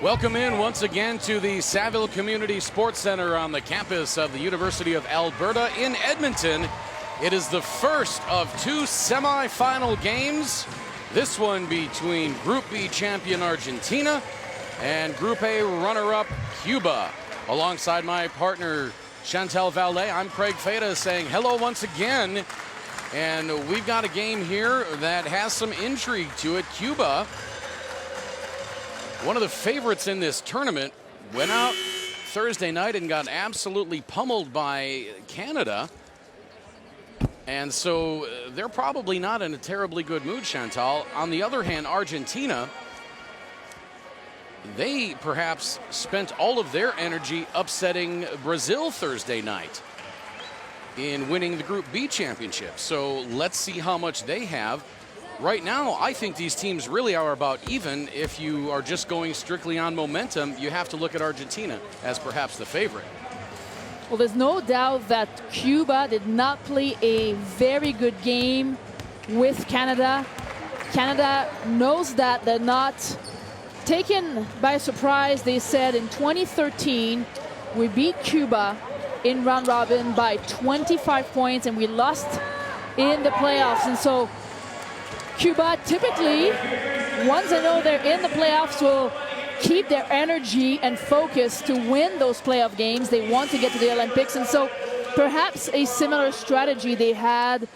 Welcome in once again to the Saville Community Sports Center on the campus of the University of Alberta in Edmonton. It is the first of two semifinal games. This one between Group B champion Argentina and Group A runner-up Cuba. Alongside my partner Chantal Vallée, I'm Craig Feda saying hello once again. And we've got a game here that has some intrigue to it. Cuba, one of the favorites in this tournament, went out Thursday night and got absolutely pummeled by Canada. And so they're probably not in a terribly good mood, Chantal. On the other hand, Argentina, they perhaps spent all of their energy upsetting Brazil Thursday night in winning the Group B championship. So let's see how much they have. Right now, I think these teams really are about even. If you are just going strictly on momentum, you have to look at Argentina as perhaps the favorite. Well, there's no doubt that Cuba did not play a very good game with Canada. Canada knows that. They're not taken by surprise. They said in 2013, we beat Cuba in round robin by 25 points and we lost in the playoffs. And so Cuba typically, once they know they're in the playoffs, will keep their energy and focus to win those playoff games. They want to get to the Olympics, and so perhaps a similar strategy they had,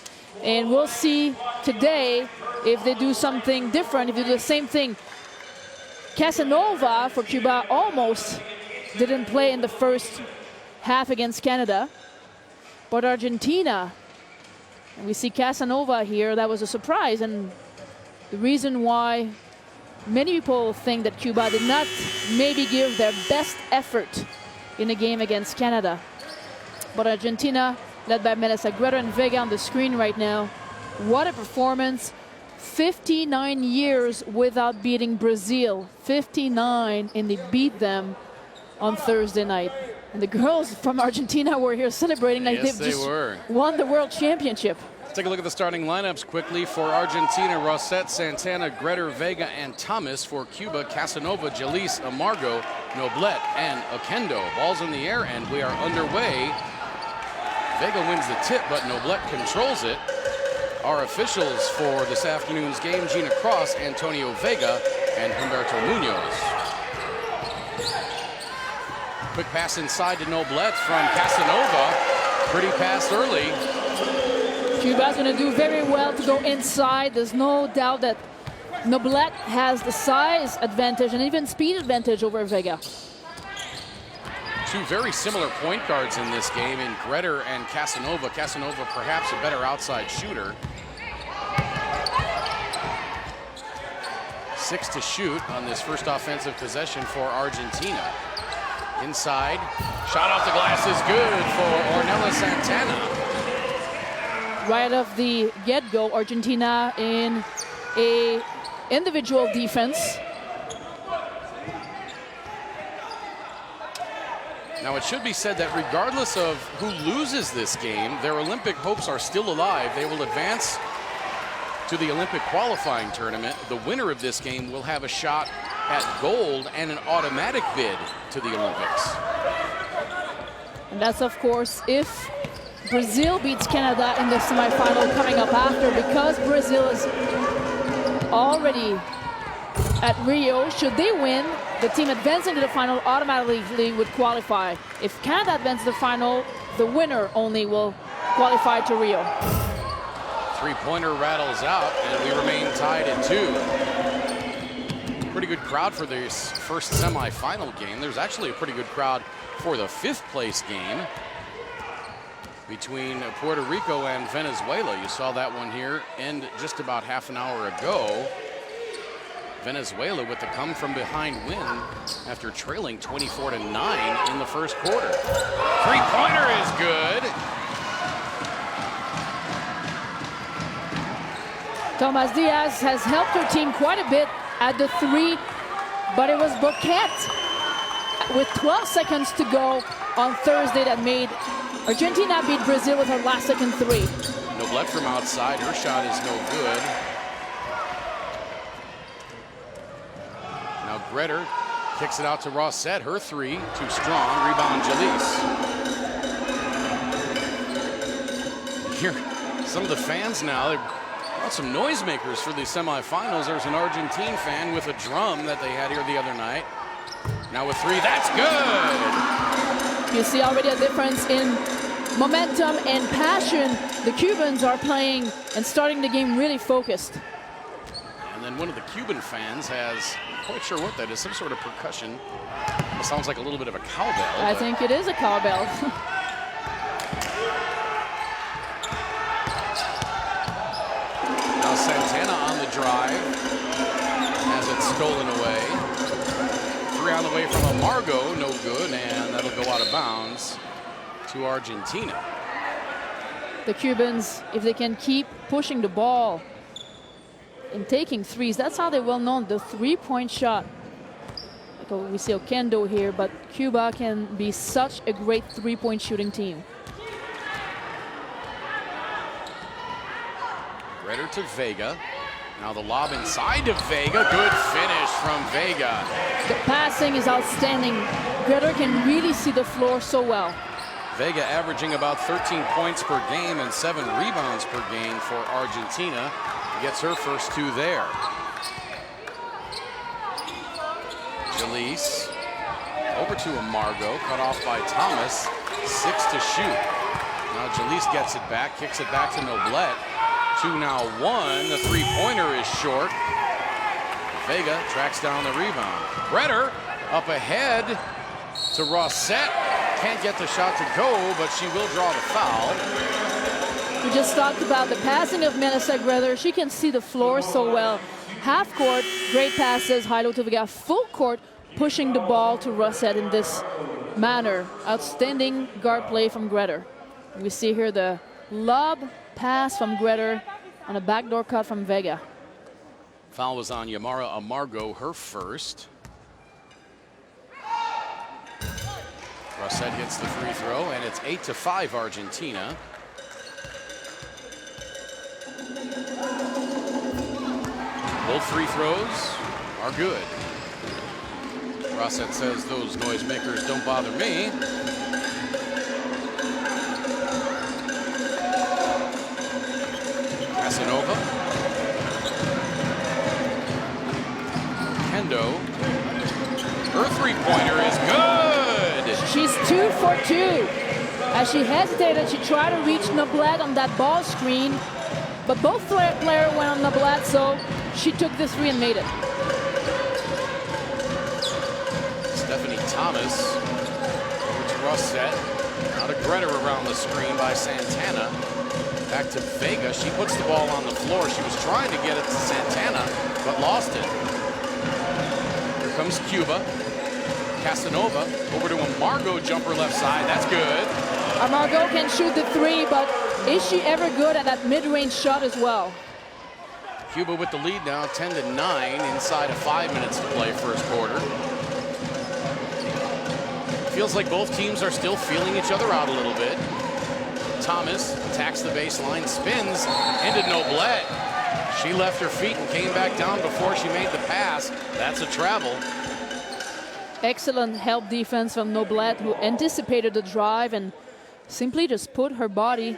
and we'll see today if they do something different, if they do the same thing. Casanova for Cuba almost didn't play in the first half against Canada, but Argentina, and we see Casanova here, that was a surprise, and the reason why many people think that Cuba did not maybe give their best effort in a game against Canada. But Argentina, led by Melissa Greta and Vega on the screen right now, what a performance. 59 years without beating Brazil. 59, and they beat them on Thursday night. And the girls from Argentina were here celebrating like they've just won the World Championship. Let's take a look at the starting lineups quickly. For Argentina, Rosset, Santana, Greta, Vega, and Thomas. For Cuba, Casanova, Jalise, Amargo, Noblet, and Oquendo. Ball's in the air, and we are underway. Vega wins the tip, but Noblet controls it. Our officials for this afternoon's game, Gina Cross, Antonio Vega, and Humberto Munoz. Quick pass inside to Noblet from Casanova. Pretty pass early. Cuba's going to do very well to go inside. There's no doubt that Noblet has the size advantage and even speed advantage over Vega. Two very similar point guards in this game in Greta and Casanova. Casanova perhaps a better outside shooter. 6 to shoot on this first offensive possession for Argentina. Inside, shot off the glass is good for Ornella Santana. Right off the get-go, Argentina in a individual defense. Now it should be said that regardless of who loses this game, their Olympic hopes are still alive. They will advance to the Olympic qualifying tournament. The winner of this game will have a shot at gold and an automatic bid to the Olympics. And that's, of course, if Brazil beats Canada in the semifinal coming up after, because Brazil is already at Rio. Should they win, the team advancing to the final automatically would qualify. If Canada advances to the final, the winner only will qualify to Rio. Three-pointer rattles out, and we remain tied at 2. Pretty good crowd for this first semifinal game. There's actually a pretty good crowd for the 5th place game between Puerto Rico and Venezuela. You saw that one here end just about half an hour ago. Venezuela with the come from behind win after trailing 24-9 in the first quarter. Three-pointer is good. Thomas Diaz has helped her team quite a bit at the 3, but it was Boquet with 12 seconds to go on Thursday that made Argentina beat Brazil with her last second 3. Noblet from outside, her shot is no good. Now Greta Kicks it out to Rossett. Her three, too strong. Rebound, Jalise. Here, some of the fans now, they want some noisemakers for the semifinals. There's an Argentine fan with a drum that they had here the other night. Now with three, that's good. You see already a difference in momentum and passion. The Cubans are playing and starting the game really focused. And then one of the Cuban fans has, I'm quite sure what that is, some sort of percussion. It sounds like a little bit of a cowbell. I think it is a cowbell. Now Santana on the drive has it stolen away. Three on the way from Amargo, no good, and that'll go out of bounds to Argentina. The Cubans, if they can keep pushing the ball and taking threes, that's how they're well known, the three-point shot. Like we see Oquendo here, but Cuba can be such a great three-point shooting team. Redder to Vega. Now the lob inside to Vega. Good finish from Vega. The passing is outstanding. Greder can really see the floor so well. Vega averaging about 13 points per game and 7 rebounds per game for Argentina. Gets her first two there. Jalise over to Amargo, cut off by Thomas. 6 to shoot. Now Jalise gets it back, kicks it back to Noblet. 2 now 1. The three-pointer is short. Vega tracks down the rebound. Greder up ahead to Rossett. Can't get the shot to go, but she will draw the foul. We just talked about the passing of Melissa Greder. She can see the floor so well. Half court, great passes. High-low to Vega. Full court, pushing the ball to Rossett in this manner. Outstanding guard play from Greder. We see here the lob pass from Greder on a backdoor cut from Vega. Foul was on Yamara Amargo, her first. Rossett hits the free throw, and it's 8-5 Argentina. Both free throws are good. Rossett says those noisemakers don't bother me. Casanova. Kendo. Her three-pointer is good. She's 2 for 2. As she hesitated, she tried to reach Noblet on that ball screen, but both players went on Noblet, so she took the three and made it. Stephanie Thomas over to Rossett. Now to Greder around the screen by Santana. Back to Vega. She puts the ball on the floor. She was trying to get it to Santana, but lost it. Here comes Cuba. Casanova over to Amargo, jumper left side. That's good. Amargo can shoot the three, but is she ever good at that mid-range shot as well? Cuba with the lead now, 10-9, inside of 5 minutes to play first quarter. Feels like both teams are still feeling each other out a little bit. Thomas attacks the baseline, spins into Noblet. She left her feet and came back down before she made the pass. That's a travel. Excellent help defense from Noblet, who anticipated the drive and simply just put her body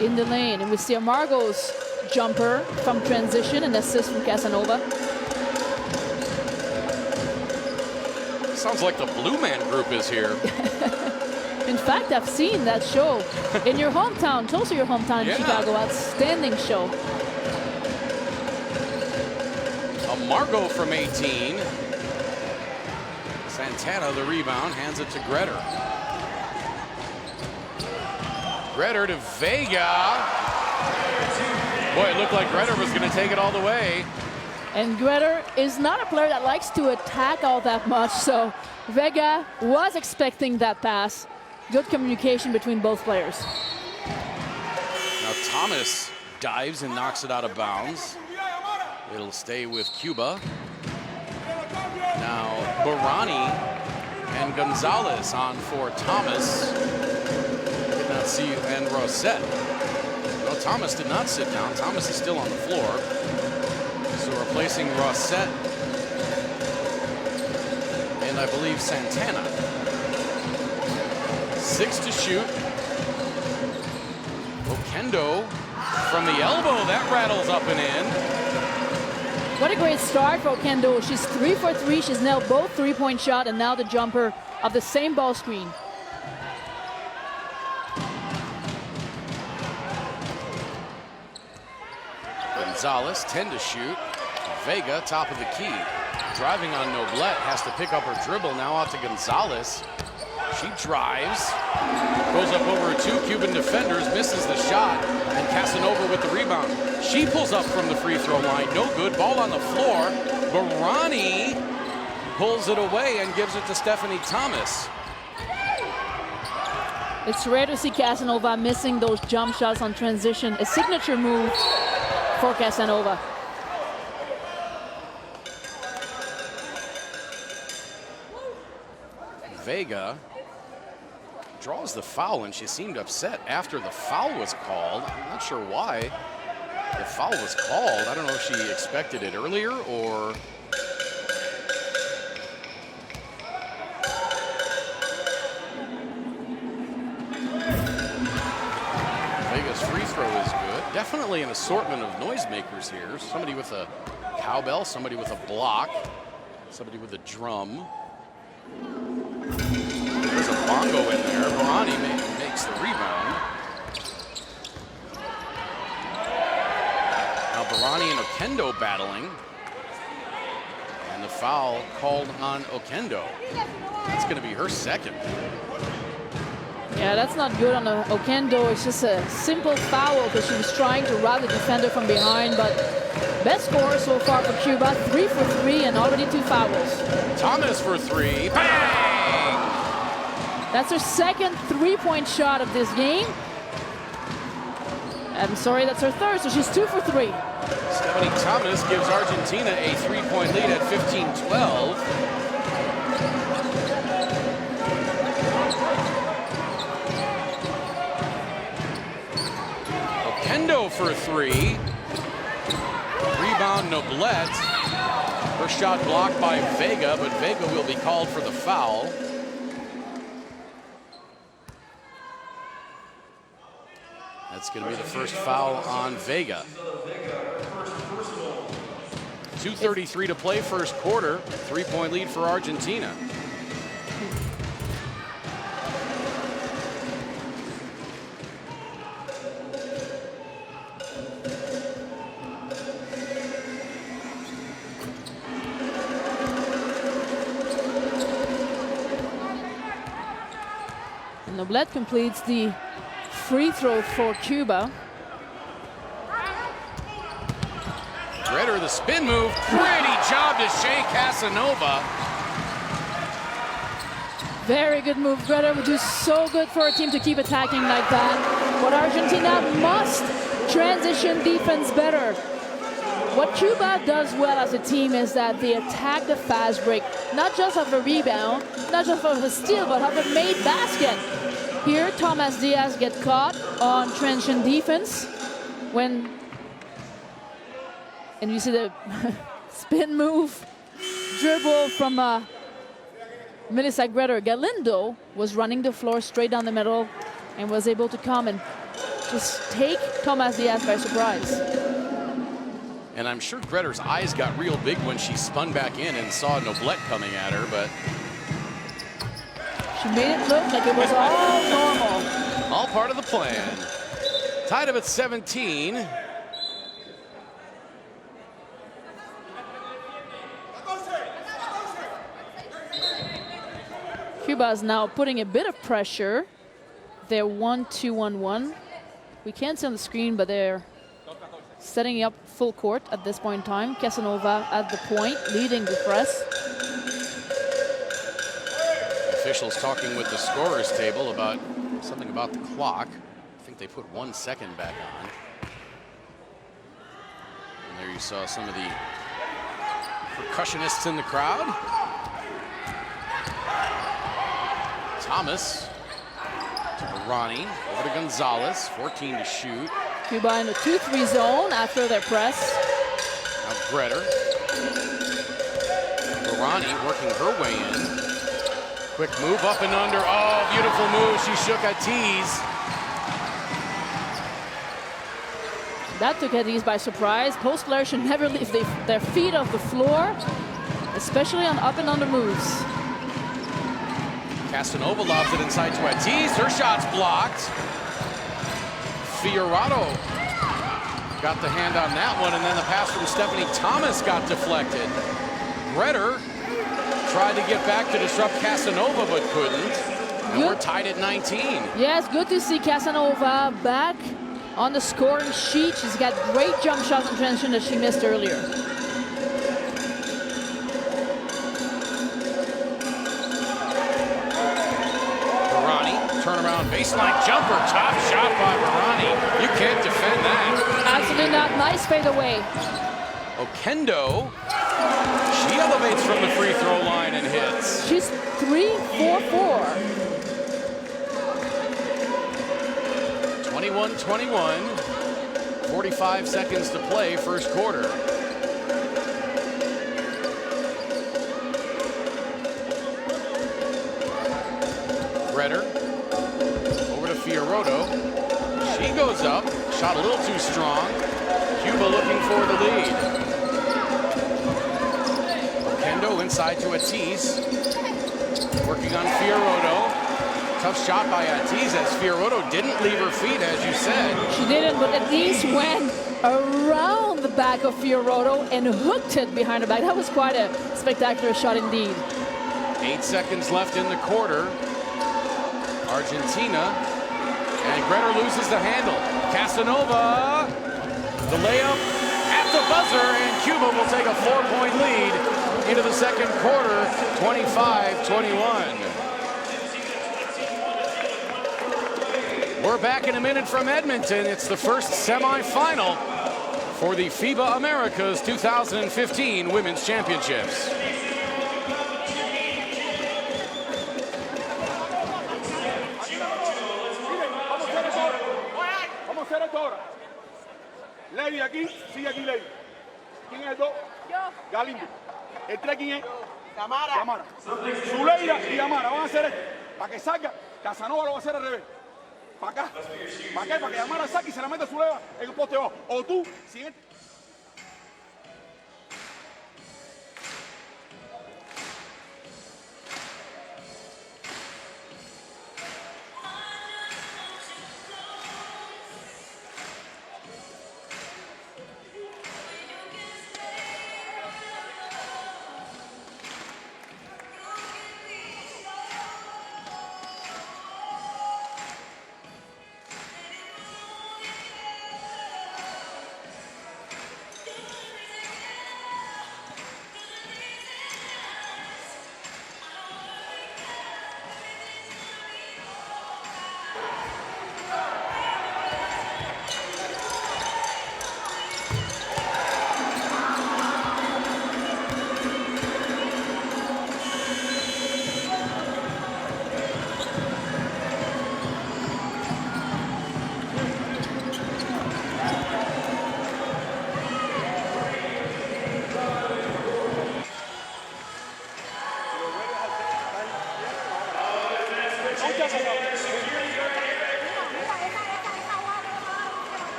in the lane. And we see Amargo's jumper from transition and assist from Casanova. Sounds like the Blue Man Group is here. In fact, I've seen that show in your hometown, close to your hometown in Chicago. Outstanding show. Amargo from 18. Santana the rebound, hands it to Greder. Greder to Vega. Boy, it looked like Greder was going to take it all the way. And Greder is not a player that likes to attack all that much, so Vega was expecting that pass. Good communication between both players. Now Thomas dives and knocks it out of bounds. It'll stay with Cuba. Now Barani and Gonzalez on for Thomas. Did not see, and Rossett. No, Thomas did not sit down. Thomas is still on the floor. So replacing Rossett and I believe Santana. 6 to shoot. Okendo from the elbow, that rattles up and in. What a great start for Okendo. She's 3 for 3. She's nailed both three-point shot and now the jumper of the same ball screen. Gonzalez, 10 to shoot. Vega, top of the key. Driving on Noblet, has to pick up her dribble. Now out to Gonzalez. She drives, goes up over 2 Cuban defenders, misses the shot, and Casanova with the rebound. She pulls up from the free throw line, no good, ball on the floor. Barani pulls it away and gives it to Stephanie Thomas. It's rare to see Casanova missing those jump shots on transition. A signature move for Casanova. Vega draws the foul, and she seemed upset after the foul was called. I'm not sure why the foul was called. I don't know if she expected it earlier or... Vega's free throw is good. Definitely an assortment of noisemakers here. Somebody with a cowbell, somebody with a block, somebody with a drum. There's a bongo in there. Barani makes the rebound. Now Barani and Okendo battling. And the foul called on Okendo. That's going to be her second. Yeah, that's not good on Okendo. It's just a simple foul because she was trying to rob the defender from behind. But best score so far for Cuba, 3 for 3 and already 2 fouls. Thomas for 3. Bang! That's her second three-point shot of this game. I'm sorry, that's her third, so she's 2 for 3. Stephanie Thomas gives Argentina a 3-point lead at 15-12. Okendo for 3. Rebound Noblet. Her shot blocked by Vega, but Vega will be called for the foul. That's going to be the first foul on Vega. 2:33 to play first quarter. 3-point lead for Argentina. And Noblet completes the free throw for Cuba. Greder, the spin move. Pretty job to Shea Casanova. Very good move. Greder would do so good for a team to keep attacking like that. But Argentina must transition defense better. What Cuba does well as a team is that they attack the fast break, not just of a rebound, not just of a steal, but of a made basket. Here, Thomas Diaz gets caught on transition defense and you see the spin move, dribble from Melissa Greder. Galindo was running the floor straight down the middle and was able to come and just take Thomas Diaz by surprise. And I'm sure Greder's eyes got real big when she spun back in and saw Noblet coming at her, but she made it look like it was all normal. all part of the plan. Tied up at 17. Cuba is now putting a bit of pressure. They're 1-2-1-1. We can't see on the screen, but they're setting up full court at this point in time. Casanova at the point, leading the press. Officials talking with the scorer's table about something about the clock. I think they put 1 second back on. And there you saw some of the percussionists in the crowd. Thomas to Barani, over to Gonzalez, 14 to shoot. Cuba in the 2-3 zone after their press. Now Greder. Barani working her way in. Quick move up and under. Oh, beautiful move. She shook a tease. That took Eddie's by surprise. Post players should never leave their feet off the floor, especially on up and under moves. Casanova lobs it inside to Ortiz. Her shot's blocked. Fiorotto got the hand on that one, and then the pass from Stephanie Thomas got deflected. Bretter tried to get back to disrupt Casanova, but couldn't. And we're tied at 19. Yes, good to see Casanova back on the scoring sheet. She's got great jump shots in transition that she missed earlier. Barani, turnaround baseline jumper, top shot by Barani. You can't defend that. Absolutely not. Nice fadeaway. Okendo, she elevates from the free throw line and hits. She's 3-4-4. 21-21, 45 seconds to play, first quarter. Bretter over to Fiorotto. She goes up, shot a little too strong. Cuba looking for the lead. Okendo inside to Ortiz, working on Fiorotto. Tough shot by Ortiz as Fiorotto didn't leave her feet, as you said. She didn't, but Ortiz went around the back of Fiorotto and hooked it behind her back. That was quite a spectacular shot indeed. 8 seconds left in the quarter. Argentina, and Bretter loses the handle. Casanova, the layup at the buzzer, and Cuba will take a 4-point lead into the second quarter, 25-21. We're back in a minute from Edmonton. It's the first semifinal for the FIBA Americas 2015 Women's Championships. Vamos a hacer esto ahora. Lady aquí, sigue aquí Lady. ¿Quién es el 2? Yo. Galindo. ¿El 3 quién es? Tamara. Tamara. Zuleira y Tamara van a hacer esto. Para que salga, Casanova lo va a hacer al revés. Para acá. ¿Para qué? Para que Tamara saque y se la meta a Zuleira en el poste abajo. O tú, siguiente.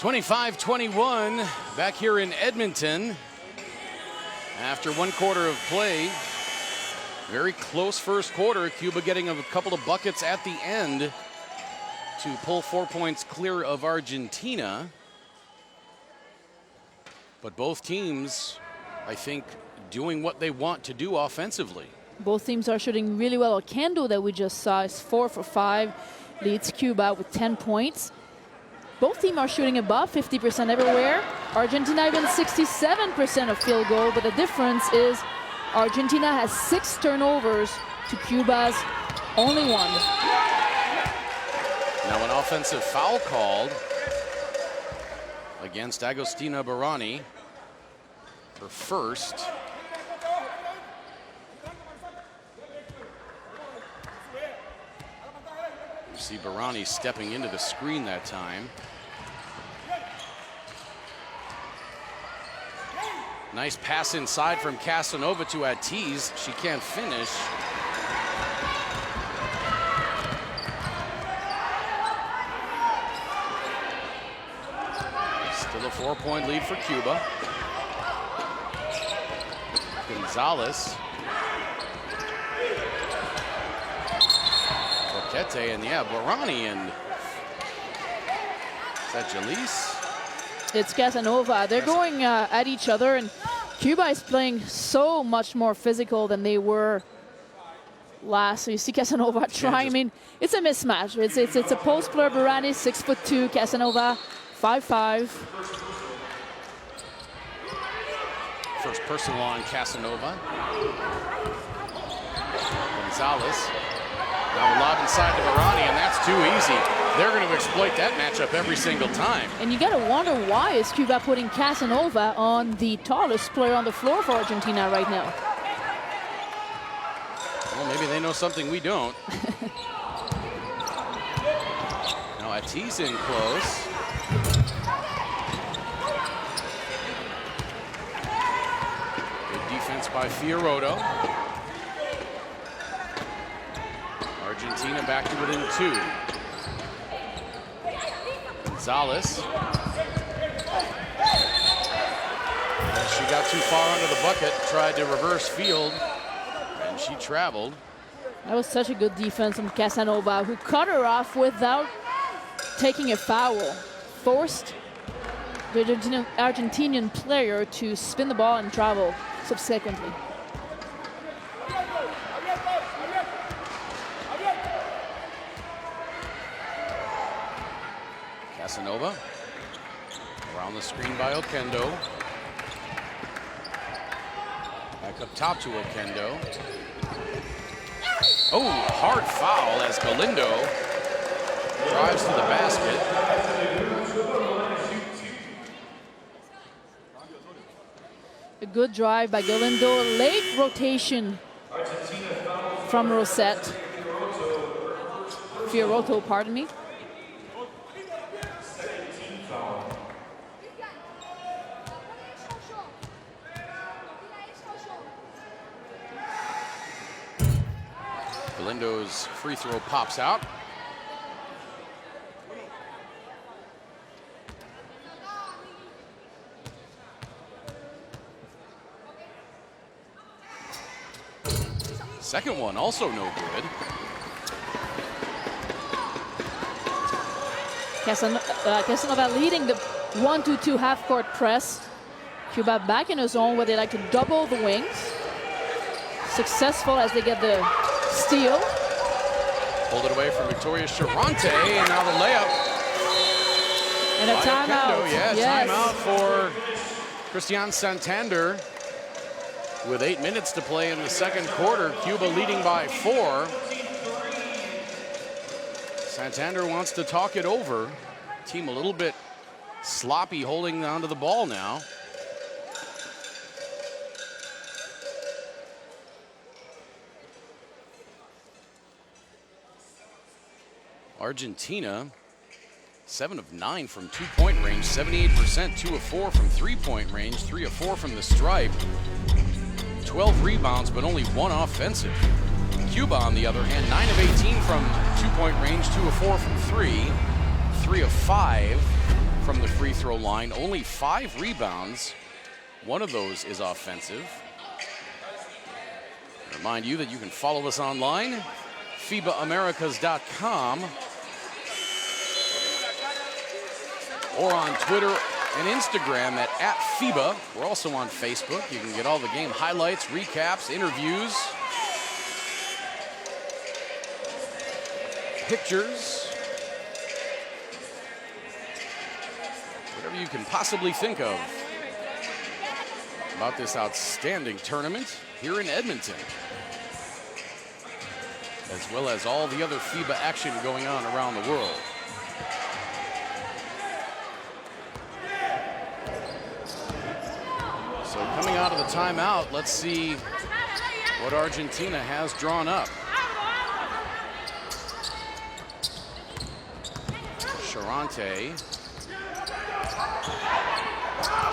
(25-21) back here in Edmonton after one quarter of play. Very close first quarter. Cuba getting a couple of buckets at the end to pull 4 points clear of Argentina. But both teams, I think, doing what they want to do offensively. Both teams are shooting really well. Okendo that we just saw is 4 for 5, leads Cuba with 10 points. Both teams are shooting above 50% everywhere. Argentina even 67% of field goal, but the difference is Argentina has 6 turnovers to Cuba's only 1. Now an offensive foul called against Agostina Barani, her first. You see Barani stepping into the screen that time. Nice pass inside from Casanova to Ortiz. She can't finish. Still a 4-point lead for Cuba. Gonzalez. Boquete, and yeah, Barani, and is that Jalise? It's Casanova. They're going at each other, and Cuba is playing so much more physical than they were last. So you see Casanova trying. I mean, it's a mismatch. It's a post player. Barani 6'2", Casanova 5'5". First personal on Casanova. Gonzalez. Now a lob inside to Barani, and that's too easy. They're going to exploit that matchup every single time. And you got to wonder, why is Cuba putting Casanova on the tallest player on the floor for Argentina right now? Well, maybe they know something we don't. Now Ortiz in close. Good defense by Fioretto. Argentina back to within 2. Gonzalez. She got too far under the bucket, tried to reverse field, and she traveled. That was such a good defense from Casanova, who cut her off without taking a foul. Forced the Argentinian player to spin the ball and travel subsequently. Casanova around the screen by Oquendo. Back up top to Oquendo. Oh, hard foul as Galindo drives to the basket. A good drive by Galindo. Late rotation from Rosette. Fioretto, pardon me. Galindo's free throw pops out. Second one also no good. Casanova leading the 1-2-2 half-court press. Cuba back in a zone where they like to double the wings. Successful as they get the steal. Pulled it away from Victoria Charante, and now the layup. And a timeout. Yeah, yes. timeout for Christian Santander. With 8 minutes to play in the second quarter, Cuba leading by 4. Santander wants to talk it over. Team a little bit sloppy holding onto the ball now. Argentina, 7 of 9 from 2-point range, 78%, 2 of 4 from 3-point range, 3 of 4 from the stripe, 12 rebounds, but only 1 offensive. Cuba, on the other hand, 9 of 18 from 2-point range, 2 of 4 from 3, 3 of 5 from the free throw line, only 5 rebounds. 1 of those is offensive. Remind you that you can follow us online, FIBAAmericas.com, or on Twitter and Instagram at FIBA. We're also on Facebook. You can get all the game highlights, recaps, interviews, pictures, whatever you can possibly think of about this outstanding tournament here in Edmonton, as well as all the other FIBA action going on around the world. So coming out of the timeout, let's see what Argentina has drawn up. Charante.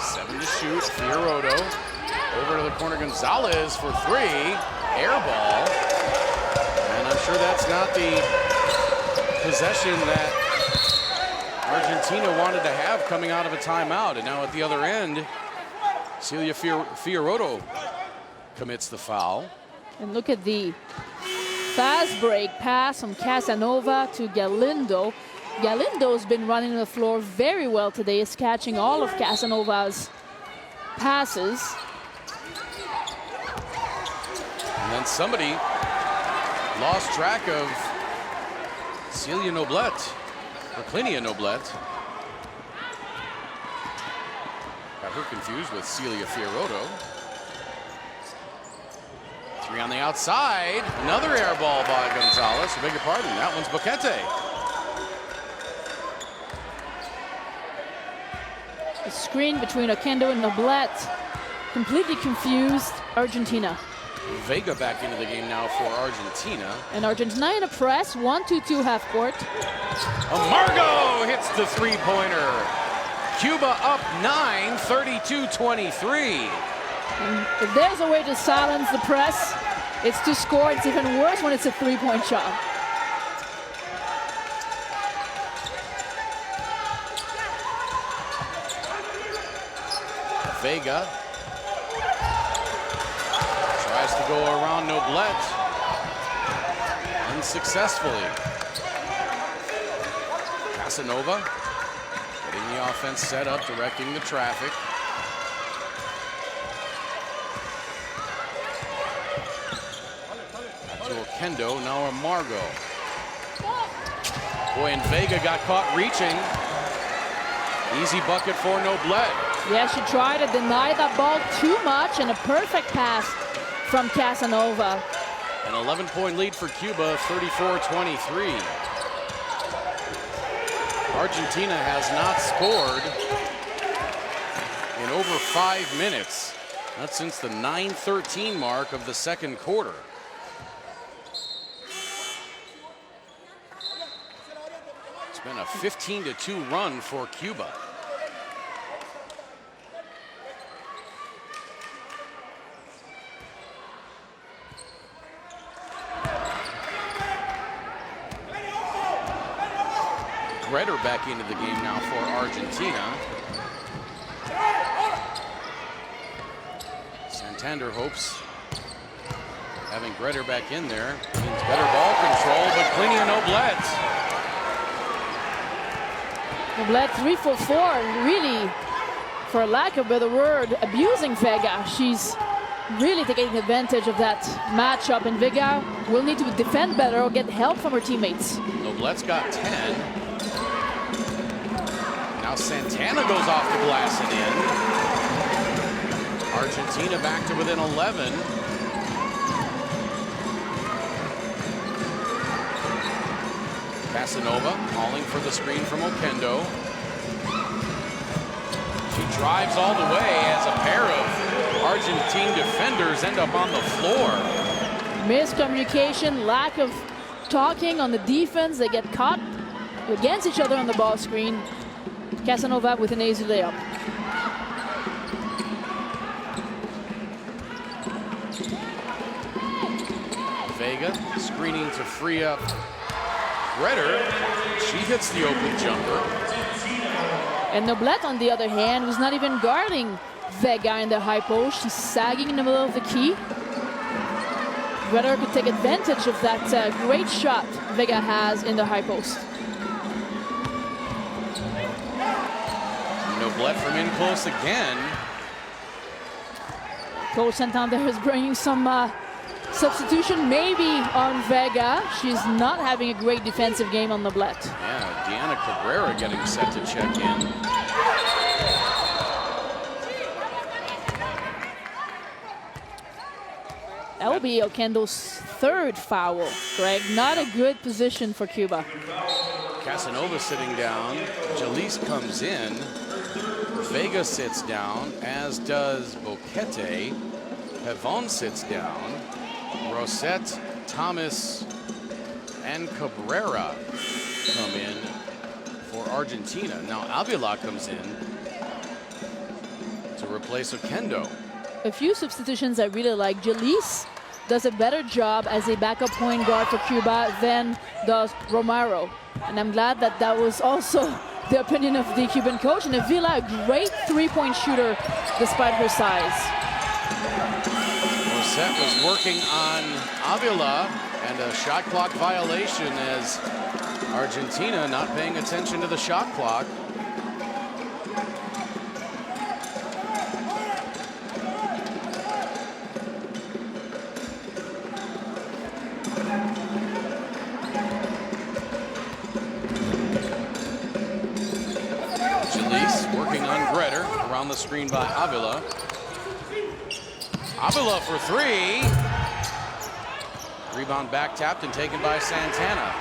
7 to shoot. Fioretto over to the corner. Gonzalez for 3. Air ball. And I'm sure that's not the possession that Argentina wanted to have coming out of a timeout. And now at the other end, Celia Fioretto commits the foul. And look at the fast break pass from Casanova to Galindo. Galindo's been running the floor very well today. Is catching all of Casanova's passes. And then somebody lost track of Celia Noblet, or Clinia Noblet. Got her confused with Celia Fioretto. 3 on the outside. Another air ball by Gonzalez. I beg your pardon. That one's Boquete. The screen between Oquendo and Noblet completely confused Argentina. Vega back into the game now for Argentina. And Argentina in a press, 1-2-2 half court. Amargo hits the three-pointer. Cuba up 9, 32-23. And if there's a way to silence the press, it's to score. It's even worse when it's a three-point shot. Vega tries to go around Noblet unsuccessfully. Casanova getting the offense set up, directing the traffic. To Oquendo, now Amargo. Boy, and Vega got caught reaching. Easy bucket for Noblet. Yeah, she tried to deny that ball too much, and a perfect pass from Casanova. An 11-point lead for Cuba, 34-23. Argentina has not scored in over 5 minutes. That's since the 9:13 mark of the second quarter. It's been a 15-2 run for Cuba. Greder back into the game now for Argentina. Santander hopes having Greder back in there means better ball control, but Clinia Noblet. Noblet 3 for 4, really, for lack of a better word, abusing Vega. She's really taking advantage of that matchup, and Vega will need to defend better or get help from her teammates. Noblet's got 10. Now Santana goes off the glass and in. Argentina back to within 11. Casanova calling for the screen from Oquendo. She drives all the way as a pair of Argentine defenders end up on the floor. Miscommunication, lack of talking on the defense. They get caught against each other on the ball screen. Casanova with an easy layup. Vega screening to free up Greder. She hits the open jumper. And Noblet, on the other hand, was not even guarding Vega in the high post. She's sagging in the middle of the key. Greder could take advantage of that great shot Vega has in the high post. Noblet from in close again. Coach Santander is bringing some substitution maybe on Vega. She's not having a great defensive game on Noblet. Yeah, Diana Cabrera getting set to check in. That will be Oquendo's third foul, Greg. Not a good position for Cuba. Casanova sitting down. Jalise comes in. Vega sits down, as does Boquete. Pavon sits down. Rosette, Thomas, and Cabrera come in for Argentina. Now Avila comes in. to replace Okendo. A few substitutions I really like. Jalise does a better job as a backup point guard for Cuba than does Romero. And I'm glad that that was also the opinion of the Cuban coach. And Avila, a great three-point shooter despite her size. Morissette was working on Avila, and a shot clock violation as Argentina not paying attention to the shot clock. Around the screen by Avila. Avila for three. Rebound back tapped and taken by Santana.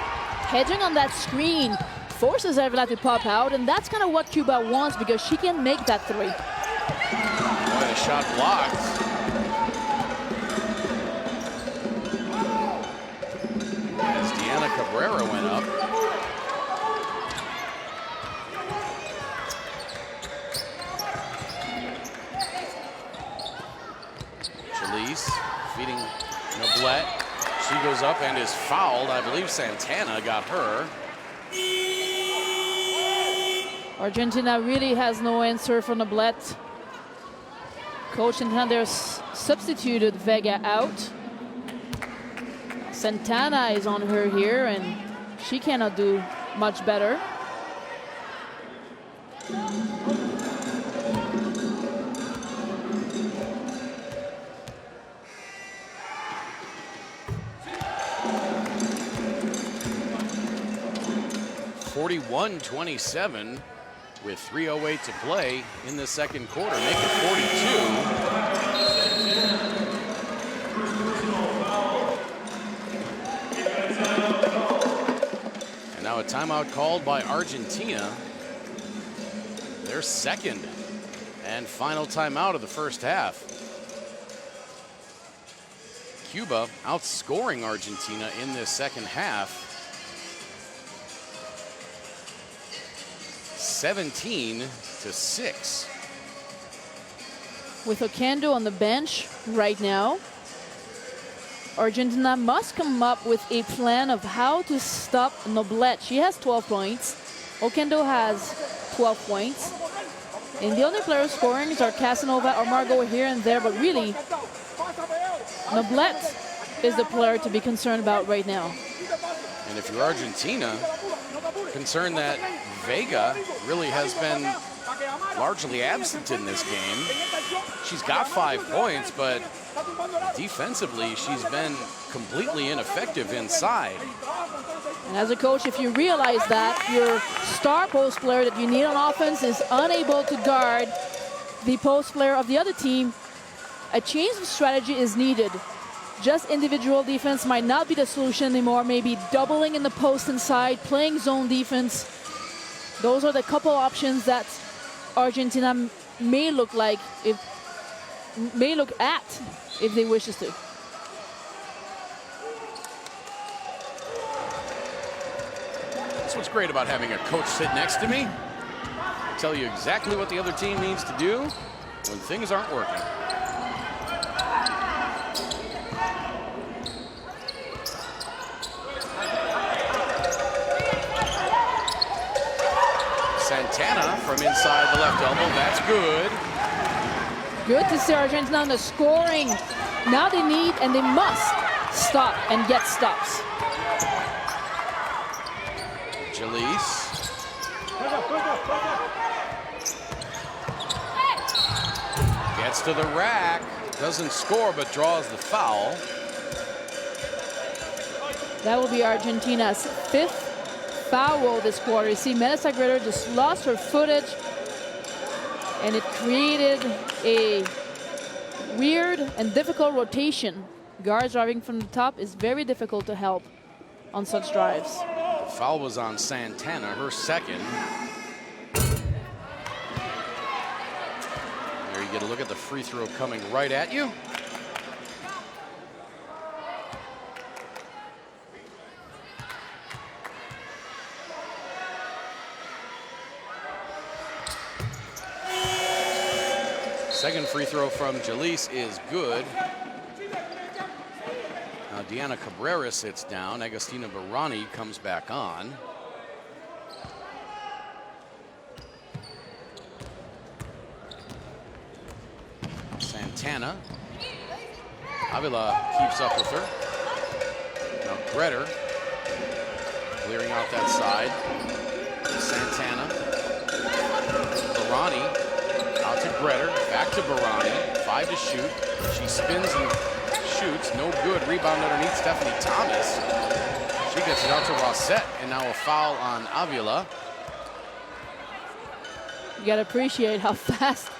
Hedging on that screen forces Avila to pop out, and that's kind of what Cuba wants because she can make that three. Boy, the shot blocked. As Deanna Cabrera went up. Feeding Noblet. She goes up and is fouled. I believe Santana got her. Argentina really has no answer for Noblet. Coach Santander substituted Vega out. Santana is on her here, and she cannot do much better. (41-27) with 3:08 to play in the second quarter. Make it 42. And now a timeout called by Argentina. Their second and final timeout of the first half. Cuba outscoring Argentina in this second half. 17-6. With Okendo on the bench right now, Argentina must come up with a plan of how to stop Noblet. She has 12 points. Okendo has 12 points. And the only players scoring are Casanova or Margot here and there, but really, Noblet is the player to be concerned about right now. And if you're Argentina, concerned that Vega really has been largely absent in this game. She's got 5 points, but defensively, she's been completely ineffective inside. And as a coach, if you realize that your star post player that you need on offense is unable to guard the post player of the other team, a change of strategy is needed. Just individual defense might not be the solution anymore. Maybe doubling in the post inside, playing zone defense. Those are the couple options that Argentina may look at if they wishes to. That's what's great about having a coach sit next to me. Tell you exactly what the other team needs to do when things aren't working. Santana from inside the left elbow. That's good. Good to see Argentina on the scoring. Now they need and they must stop and get stops. Jalise. Gets to the rack. Doesn't score, but draws the foul. That will be Argentina's 5th foul this quarter. You see, Melissa Greter just lost her footage, and it created a weird and difficult rotation. Guards driving from the top is very difficult to help on such drives. The foul was on Santana, her second. There you get a look at the free throw coming right at you. Second free throw from Jalise is good. Now Diana Cabrera sits down. Agostina Barani comes back on. Santana. Avila keeps up with her. Now Gretter clearing out that side. Santana. Barani out to Gretter. Back to Barani. 5 to shoot. She spins and shoots. No good. Rebound underneath Stephanie Thomas. She gets it out to Rossette. And now a foul on Avila. You got to appreciate how fast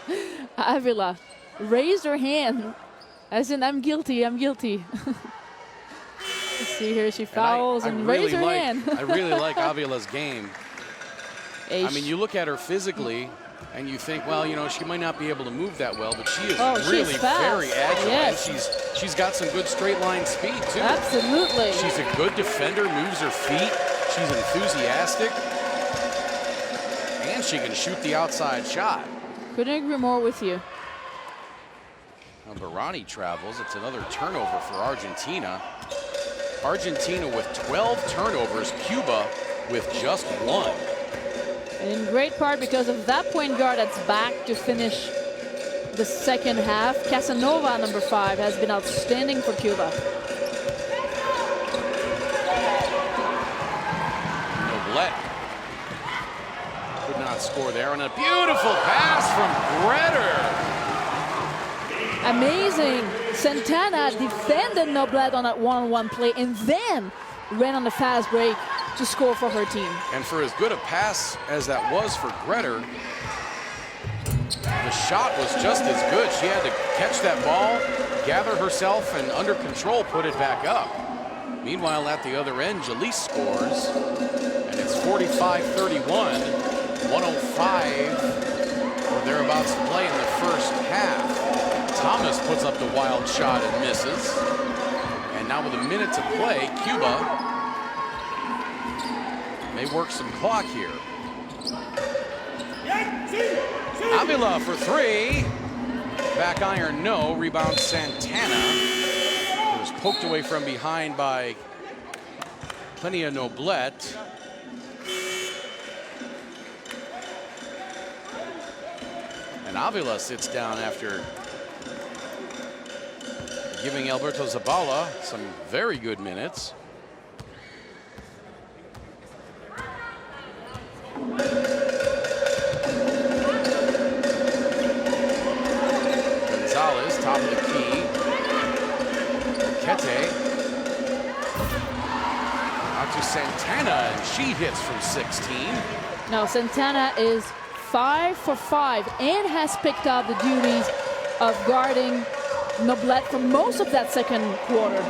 Avila raised her hand. As in, I'm guilty, I'm guilty. Let's see here, she fouls and really raises her hand. I really like Avila's game. I mean, you look at her physically, and you think, well, you know, she might not be able to move that well, but she is really she's fast. very agile. Yes. And she's got some good straight line speed, too. Absolutely. She's a good defender, moves her feet. She's enthusiastic. And she can shoot the outside shot. Couldn't agree more with you. Now Barani travels. It's another turnover for Argentina. Argentina with 12 turnovers, Cuba with just 1. And in great part because of that point guard that's back to finish the second half. Casanova, number 5, has been outstanding for Cuba. Noblet could not score there. And a beautiful pass from Gretter. Amazing. Santana defended Noblet on that one-on-one play and then ran on the fast break to score for her team. And for as good a pass as that was for Gretter, the shot was just as good. She had to catch that ball, gather herself, and under control put it back up. Meanwhile, at the other end, Jalise scores, and it's 45-31, 105 or thereabouts to play in the first half. Thomas puts up the wild shot and misses. And now with a minute to play, Cuba may work some clock here. Avila for 3. Back iron, no. Rebound Santana. It was poked away from behind by Plenia Noblet. And Avila sits down after giving Alberto Zabala some very good minutes. Gonzalez, top of the key. Kete. Out to Santana, and she hits from 16. Now Santana is 5 for 5 and has picked up the duties of guarding Noblet for most of that second quarter.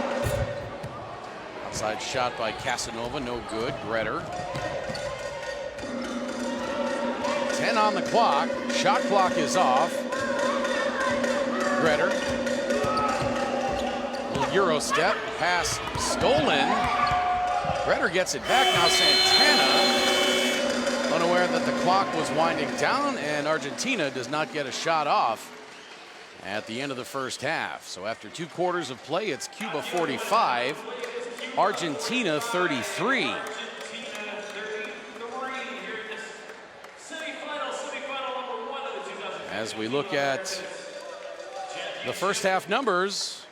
Outside shot by Casanova, no good. Gretter. 10 on the clock. Shot clock is off. Gretter. Little Euro step. Pass stolen. Gretter gets it back. Now Santana. Unaware that the clock was winding down, and Argentina does not get a shot off at the end of the first half. So after 2 quarters of play, it's Cuba 45, Argentina 33. As we look at the first half numbers,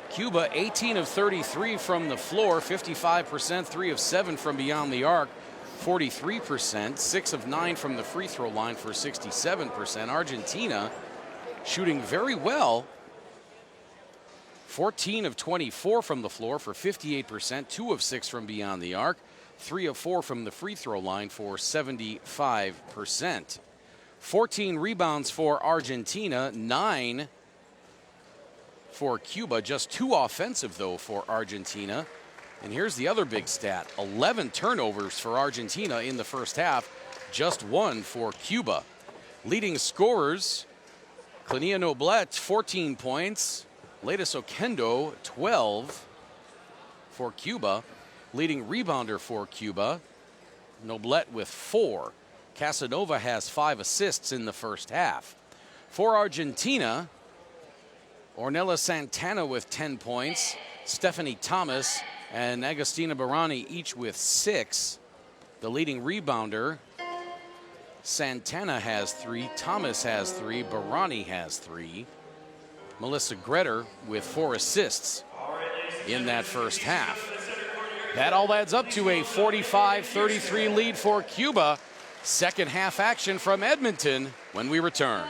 Cuba 18 of 33 from the floor, 55%, 3 of 7 from beyond the arc, 43%, 6 of 9 from the free throw line for 67%. Argentina shooting very well. 14 of 24 from the floor for 58%, 2 of 6 from beyond the arc, 3 of 4 from the free throw line for 75%. 14 rebounds for Argentina, 9 for Cuba, just 2 offensive though for Argentina. And here's the other big stat, 11 turnovers for Argentina in the first half, just 1 for Cuba. Leading scorers, Plenia Noblet, 14 points. Latest Oquendo, 12 for Cuba. Leading rebounder for Cuba, Noblet with 4. Casanova has 5 assists in the first half. For Argentina, Ornella Santana with 10 points, Stephanie Thomas and Agostina Barani each with 6. The leading rebounder, Santana has 3, Thomas has 3, Barani has 3. Melissa Gretter with 4 assists in that first half. That all adds up to a 45-33 lead for Cuba. Second half action from Edmonton when we return.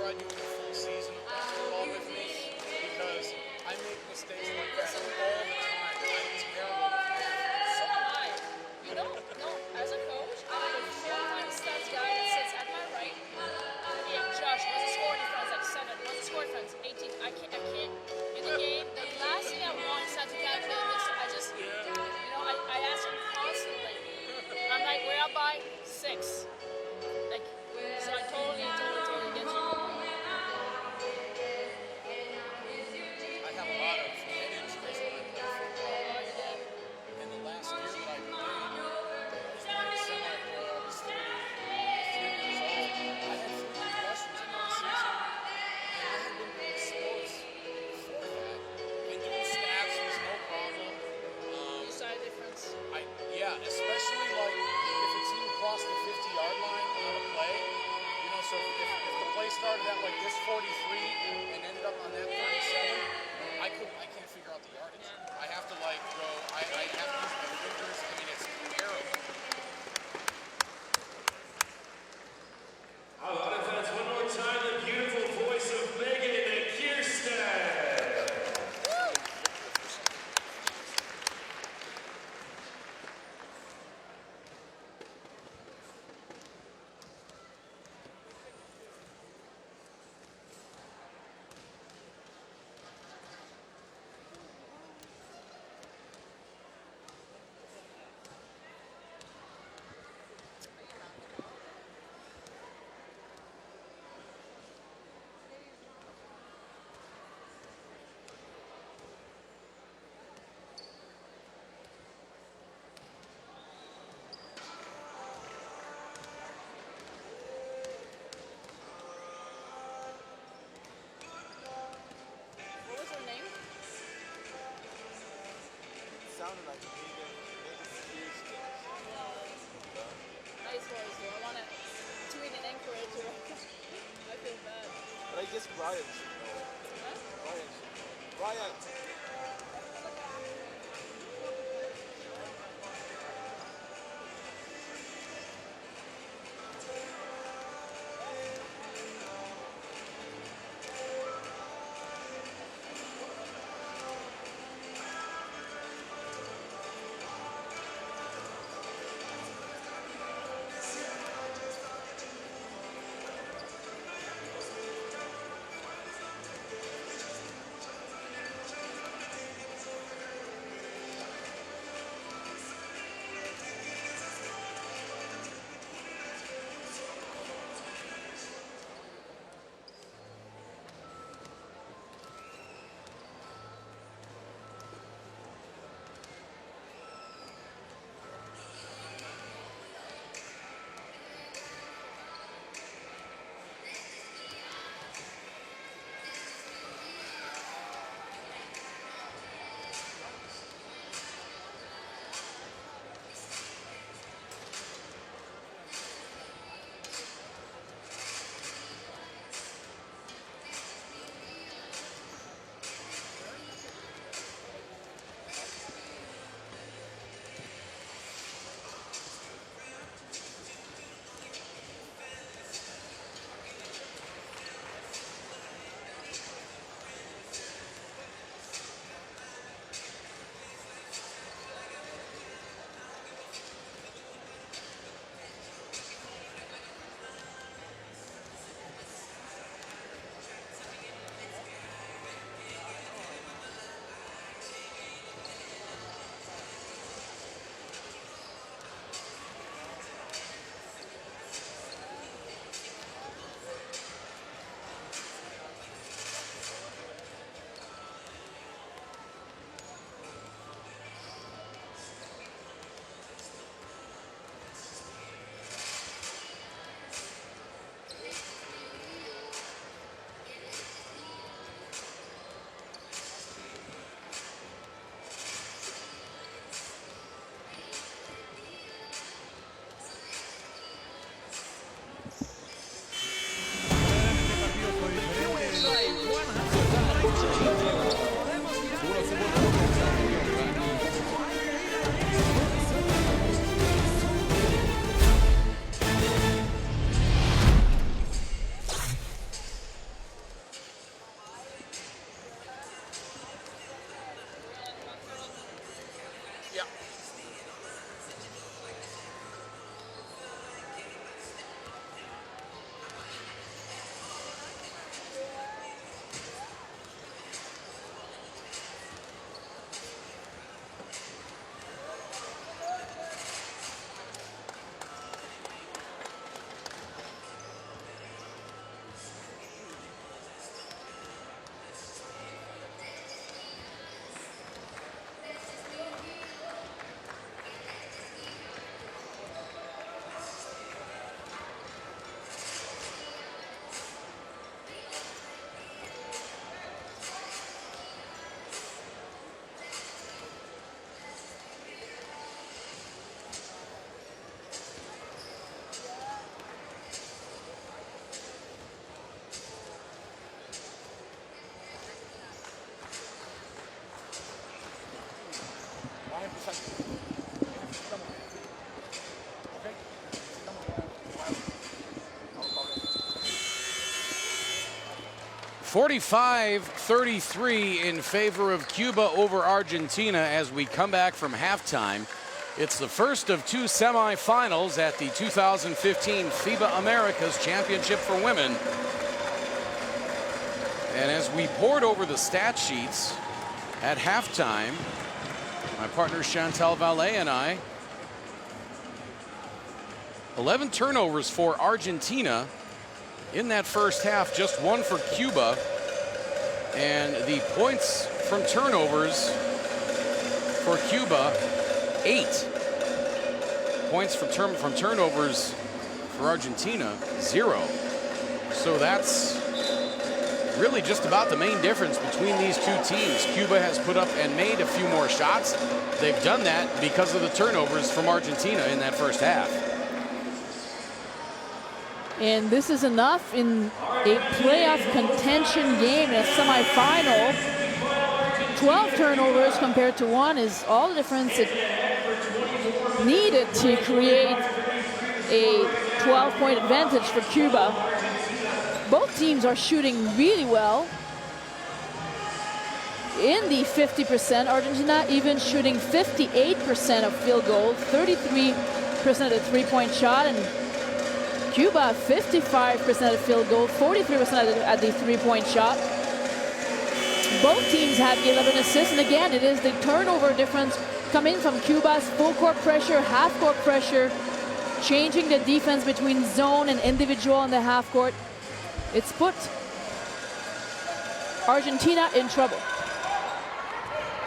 tried doing a full season of basketball with me because I make mistakes like that all the time. I'm terrible with math. So am I. You don't know, as a coach, I have a full-time stats guy that sits at my right. Yeah, Josh, what's the score difference? Like 7. What's the score difference? 18. I can't. In the game, the last thing I want is not to calculate this. I just, I ask him constantly. I'm like, we're up by 6. Like, so I totally get you. I have a lot of head injuries when I play football. And the last year that I played, I was playing semi-pro. I was 3 years old. I had 3 concussions in that season. And I had been doing sports before that. And doing stats was no problem. You saw a difference. Yeah, especially like if a team crossed the 50-yard line on a play. So if the play started at like this 43 and ended up on that 37, I can't figure out the yardage. I have to like go. I have to use my fingers. I mean, it's terrible. How about it, fans? One more time, the beautiful voice of Megan and Kirsten. What was her name? Sounded like Megan Houston. Nice voice, though. I want to tweet and encourage her. I feel bad. But I guess Brian should know. Huh? Brian. 45-33 in favor of Cuba over Argentina as we come back from halftime. It's the first of two semifinals at the 2015 FIBA Americas Championship for Women. And as we poured over the stat sheets at halftime, my partner Chantal Valet and I, 11 turnovers for Argentina in that first half, just one for Cuba. And the points from turnovers for Cuba, 8. Points from turnovers for Argentina, 0. So that's really just about the main difference between these two teams. Cuba has put up and made a few more shots. They've done that because of the turnovers from Argentina in that first half. And this is enough in a playoff contention game in a semifinal. 12 turnovers compared to 1 is all the difference it needed to create a 12-point advantage for Cuba. Both teams are shooting really well. In the 50%, Argentina even shooting 58% of field goals, 33% of the three-point shot, and Cuba 55% of the field goal, 43% at the three-point shot. Both teams have 11 assists, and again, it is the turnover difference coming from Cuba's full court pressure, half court pressure, changing the defense between zone and individual in the half court. It's put Argentina in trouble.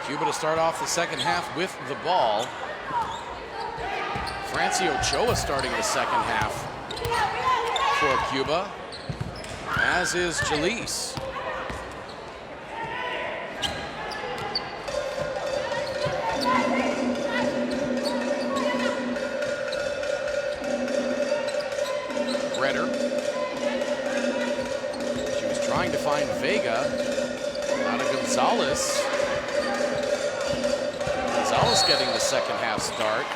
Cuba to start off the second half with the ball. Francie Ochoa starting the second half for Cuba, as is Jalise. Redder. She was trying to find Vega. Out of Gonzalez. Gonzalez getting the second half start.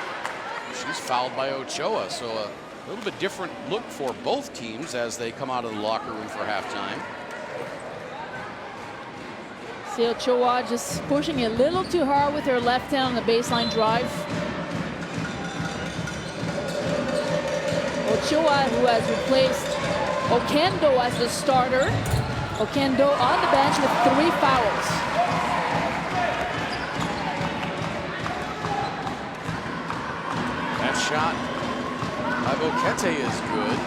She's fouled by Ochoa, so a little bit different look for both teams as they come out of the locker room for halftime. See Ochoa just pushing a little too hard with her left hand on the baseline drive. Ochoa, who has replaced Okendo as the starter. Okendo on the bench with 3 fouls. That shot by Boquete is good.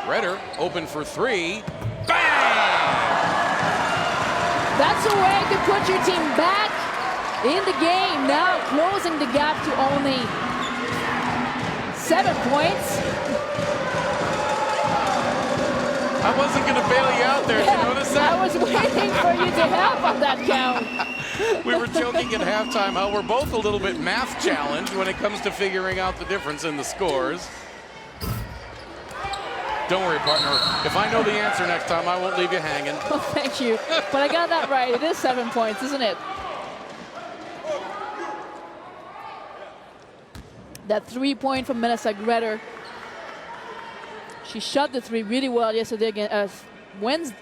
Redder open for 3. That's a way to put your team back in the game. Now closing the gap to only 7 points. I wasn't going to bail you out there. Did you notice that? I was waiting for you to help on that count. We were joking at halftime how we're both a little bit math challenged when it comes to figuring out the difference in the scores. Don't worry, partner. If I know the answer next time, I won't leave you hanging. Well, thank you. But I got that right. It is 7 points, isn't it? That 3-point from Melissa Greder. She shot the 3 really well yesterday against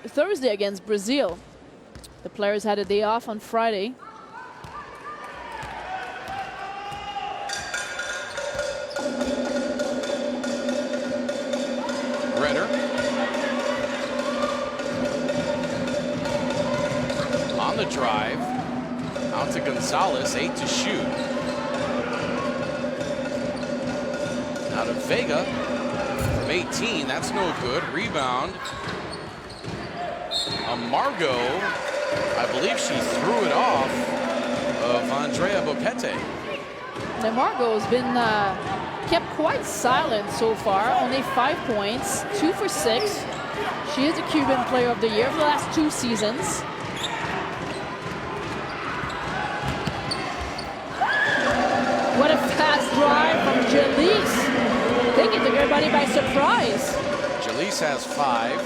Thursday against Brazil. The players had a day off on Friday. Redder. On the drive. Out to Gonzalez, 8 to shoot. Out of Vega from 18, that's no good. Rebound. Amargo, I believe she threw it off of Andrea Boquete. Amargo has been kept quite silent so far. Only 5 points, 2 for 6. She is the Cuban Player of the Year for the last 2 seasons. What a think it took everybody by surprise. Jalise has 5.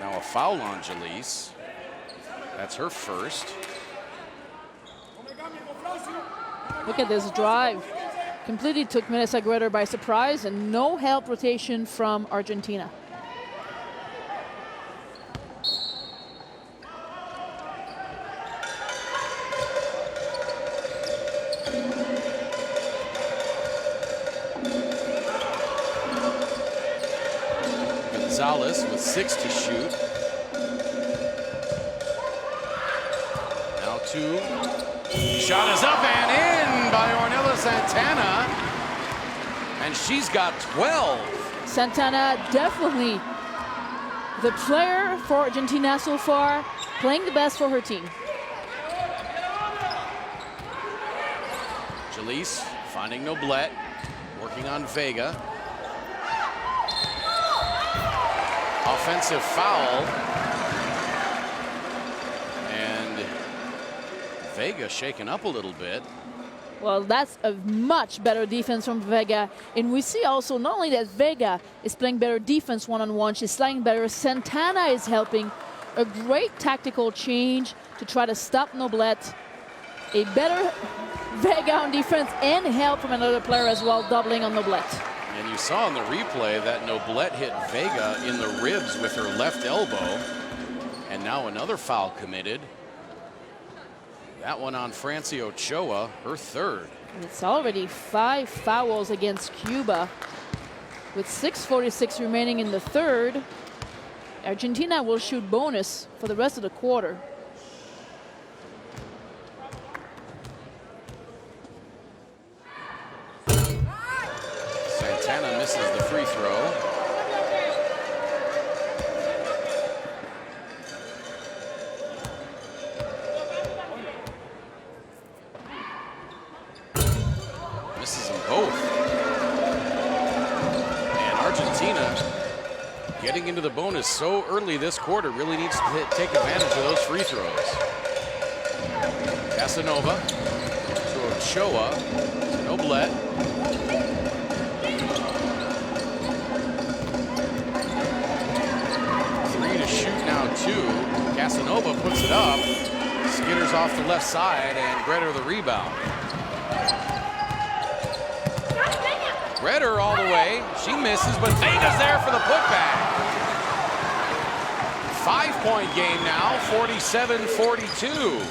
Now a foul on Jalise. That's her first. Look at this drive. Completely took Melissa Gretter by surprise, and no help rotation from Argentina. Gonzalez with 6 to shoot. Now 2. Shot is up and in by Ornella Santana. And she's got 12. Santana definitely the player for Argentina so far, playing the best for her team. Jalise finding Noblet, working on Vega. Offensive foul. And Vega shaken up a little bit. Well, that's a much better defense from Vega. And we see also not only that Vega is playing better defense one-on-one, she's playing better. Santana is helping. A great tactical change to try to stop Noblet. A better Vega on defense and help from another player as well, doubling on Noblet. And you saw in the replay that Noblet hit Vega in the ribs with her left elbow. And now another foul committed. That one on Francie Ochoa, her third. It's already 5 fouls against Cuba. With 6:46 remaining in the third, Argentina will shoot bonus for the rest of the quarter. Santana misses the free throw. Misses them both. And Argentina getting into the bonus so early this quarter really needs to take advantage of those free throws. Casanova to Ochoa, Noblet. Shoot now 2. Casanova puts it up. Skitters off the left side and Gretter the rebound. Gretter all the way. She misses, but Vega's there for the putback. 5-point game now, 47-42.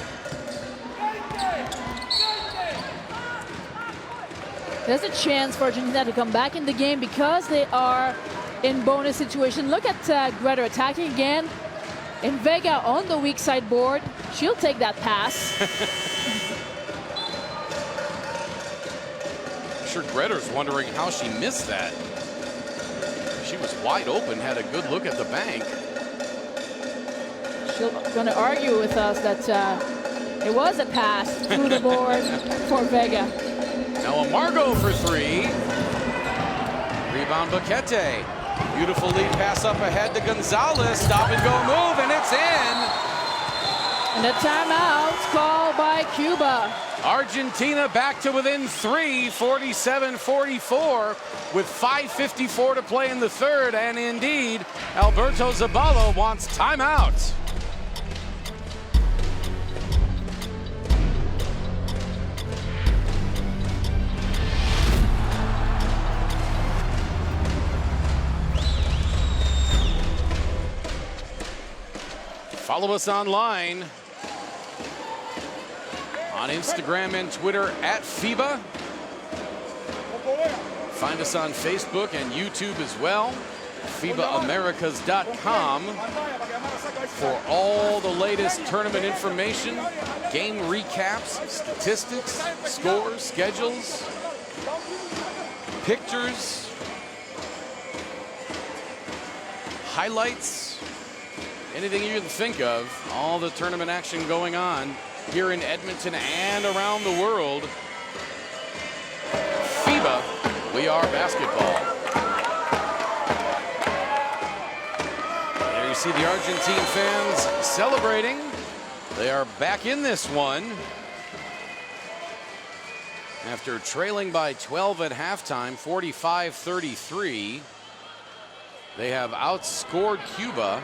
There's a chance for Argentina to come back in the game because they are in bonus situation. Look at Gretter attacking again. And Vega on the weak side board. She'll take that pass. I'm sure Gretter's wondering how she missed that. She was wide open, had a good look at the bank. She's going to argue with us that it was a pass through the board for Vega. Now Amargo for 3. Rebound Boquete. Beautiful lead pass up ahead to Gonzalez. Stop and go move, and it's in. And a timeout called by Cuba. Argentina back to within 3, 47-44, with 5:54 to play in the third. And indeed, Alberto Zabalo wants timeout. Follow us online on Instagram and Twitter at FIBA. Find us on Facebook and YouTube as well. FIBAAmericas.com for all the latest tournament information, game recaps, statistics, scores, schedules, pictures, highlights. Anything you can think of, all the tournament action going on here in Edmonton and around the world. FIBA, we are basketball. There you see the Argentine fans celebrating They are back in this one. After trailing by 12 at halftime, 45-33. They have outscored Cuba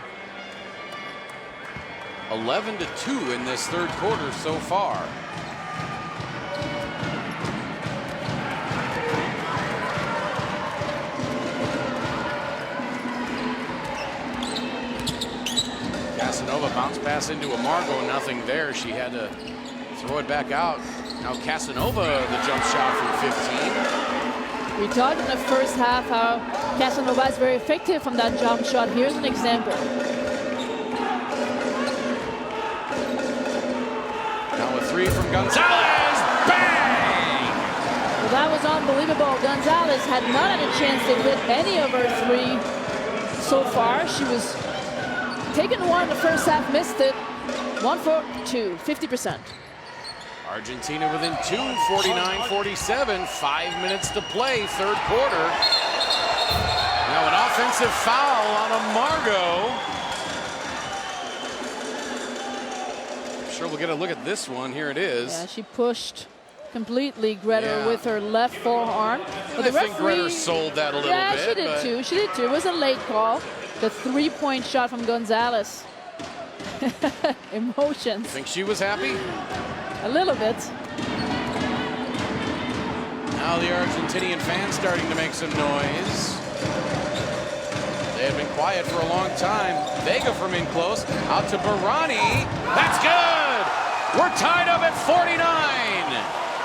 11-2 in this third quarter so far. Casanova bounce pass into Amargo, nothing there. She had to throw it back out. Now Casanova, the jump shot from 15. We talked in the first half how Casanova is very effective from that jump shot. Here's an example. Now a three from Gonzalez. Bang! Well, that was unbelievable. Gonzalez had not had a chance to hit any of her three so far. She was taking one in the first half, missed it. 1 for 2, 50%. Argentina within 2, 49-47. 5 minutes to play, third quarter. Now an offensive foul on Amargo. I'm sure we'll get a look at this one. Here it is. Yeah, she pushed completely Greta Yeah. with her left forearm. But I think Greta sold that a little bit. Yeah, she did too. She did too. It was a late call. The three-point shot from Gonzalez. Emotions. Think she was happy? A little bit. Now the Argentinian fans starting to make some noise. They had been quiet for a long time. Vega from in close. Out to Barani. That's good! We're tied up at 49.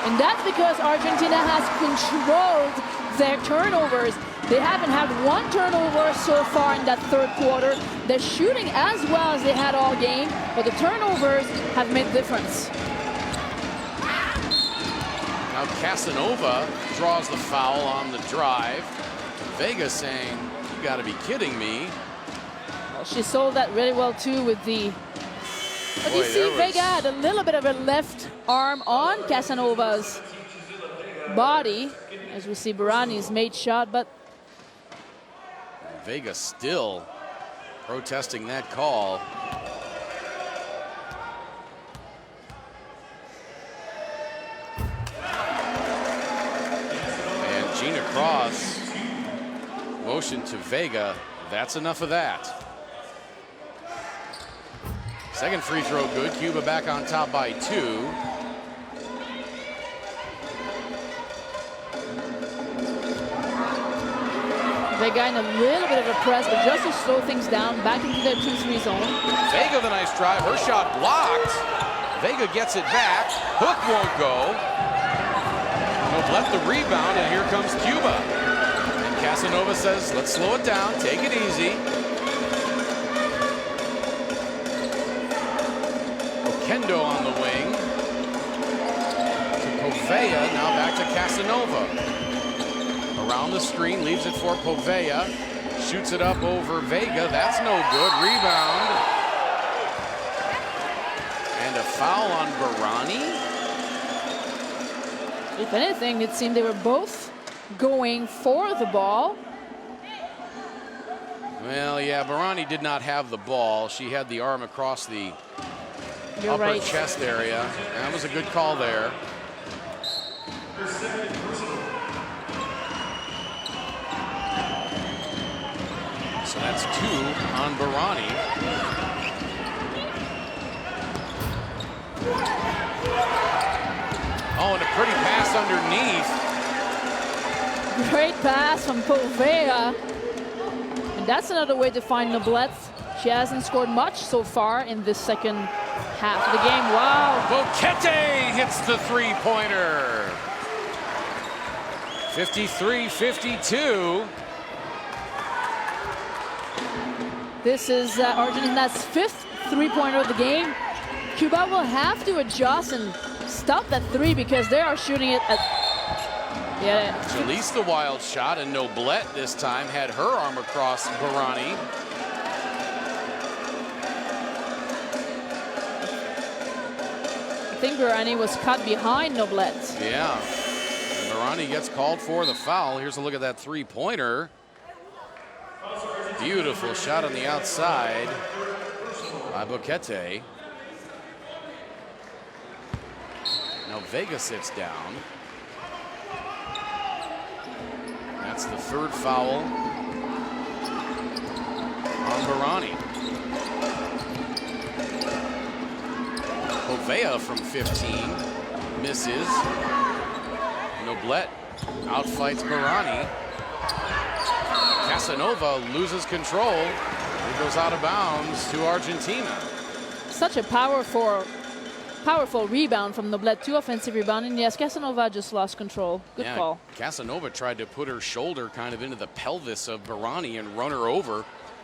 And that's because Argentina has controlled their turnovers. They haven't had one turnover so far in that third quarter. They're shooting as well as they had all game, but the turnovers have made difference. Now Casanova draws the foul on the drive. Vega saying, "You got to be kidding me." Well, she sold that really well too with the. But you Boy, see, Vega had a little bit of her left arm on Casanova's body, as we see Barani's made shot, but Vega still protesting that call. And Gina Cross motion to Vega. That's enough of that. Second free throw good. Cuba back on top by 2. Vega in a little bit of a press, but just to slow things down, back into their 2-3 zone. Vega the nice drive. Her shot blocked. Vega gets it back. Hook won't go. Noblet the rebound, and here comes Cuba. And Casanova says, let's slow it down, take it easy. Okendo on the wing. To Povea, now back to Casanova. Around the screen, leaves it for Povea. Shoots it up over Vega. That's no good. Rebound. And a foul on Barani. If anything, it seemed they were both going for the ball. Well, yeah, Barani did not have the ball. She had the arm across the You're upper right. chest area. And that was a good call there. So that's 2 on Barani. Oh, and a pretty pass underneath. Great pass from Povea. And that's another way to find Noblet. She hasn't scored much so far in this second half of the game. Wow. Boquete hits the three-pointer. 53-52. This is Argentina's 5th three-pointer of the game. Cuba will have to adjust and stop that three because they are shooting it at. Yeah. Released the wild shot, and Noblet this time had her arm across Barani. I think Barani was cut behind Noblet. Yeah. And Barani gets called for the foul. Here's a look at that three-pointer. Beautiful shot on the outside by Boquete. Now Vega sits down. That's the third foul on Barani. Ovea from 15 misses. Noblet outfights Barani. Casanova loses control. He goes out of bounds to Argentina. Such a powerful rebound from Noblet. 2 offensive rebound. And yes, Casanova just lost control. Good call. Casanova tried to put her shoulder kind of into the pelvis of Barani and run her over.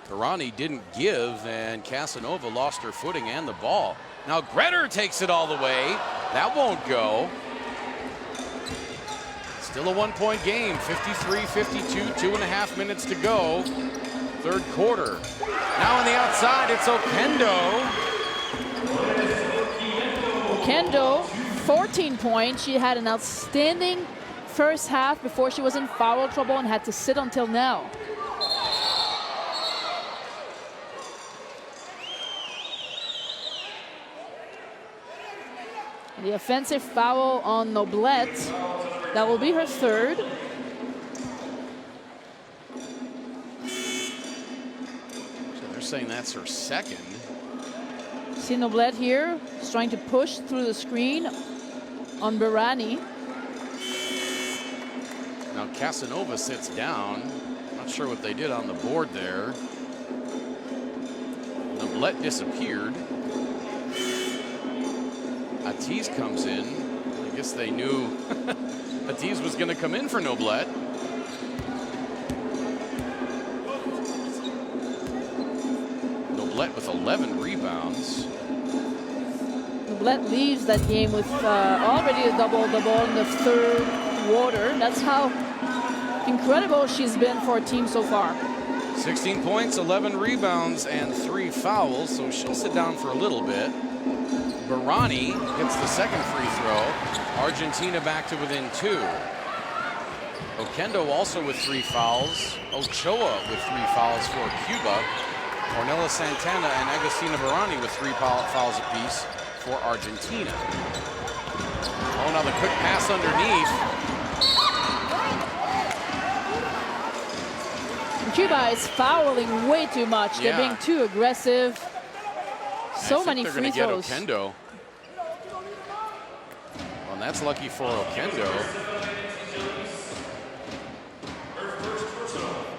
Barani didn't give, and Casanova lost her footing and the ball. Now Gretter takes it all the way. That won't go. Still a 1-point game, 53-52, 2.5 minutes to go. Third quarter. Now on the outside, it's Oquendo. Oquendo, 14 points. She had an outstanding first half before she was in foul trouble and had to sit until now. The offensive foul on Noblet. That will be her third. So they're saying that's her second. See Noblet here. She's trying to push through the screen on Barani. Now Casanova sits down. Not sure what they did on the board there. Noblet disappeared. Atiz comes in. I guess they knew Atiz was going to come in for Noblet. Noblet with 11 rebounds. Noblet leaves that game with already a double-double in the third quarter. That's how incredible she's been for a team so far. 16 points, 11 rebounds, and 3 fouls, so she'll sit down for a little bit. Barani hits the second free throw. Argentina back to within 2. Oquendo also with 3 fouls. Ochoa with 3 fouls for Cuba. Ornella Santana and Agustina Barani with 3 fouls apiece for Argentina. Oh, now the quick pass underneath. Cuba is fouling way too much. They're being too aggressive. So many free throws. They're going to get Oquendo. Well, and that's lucky for Oquendo.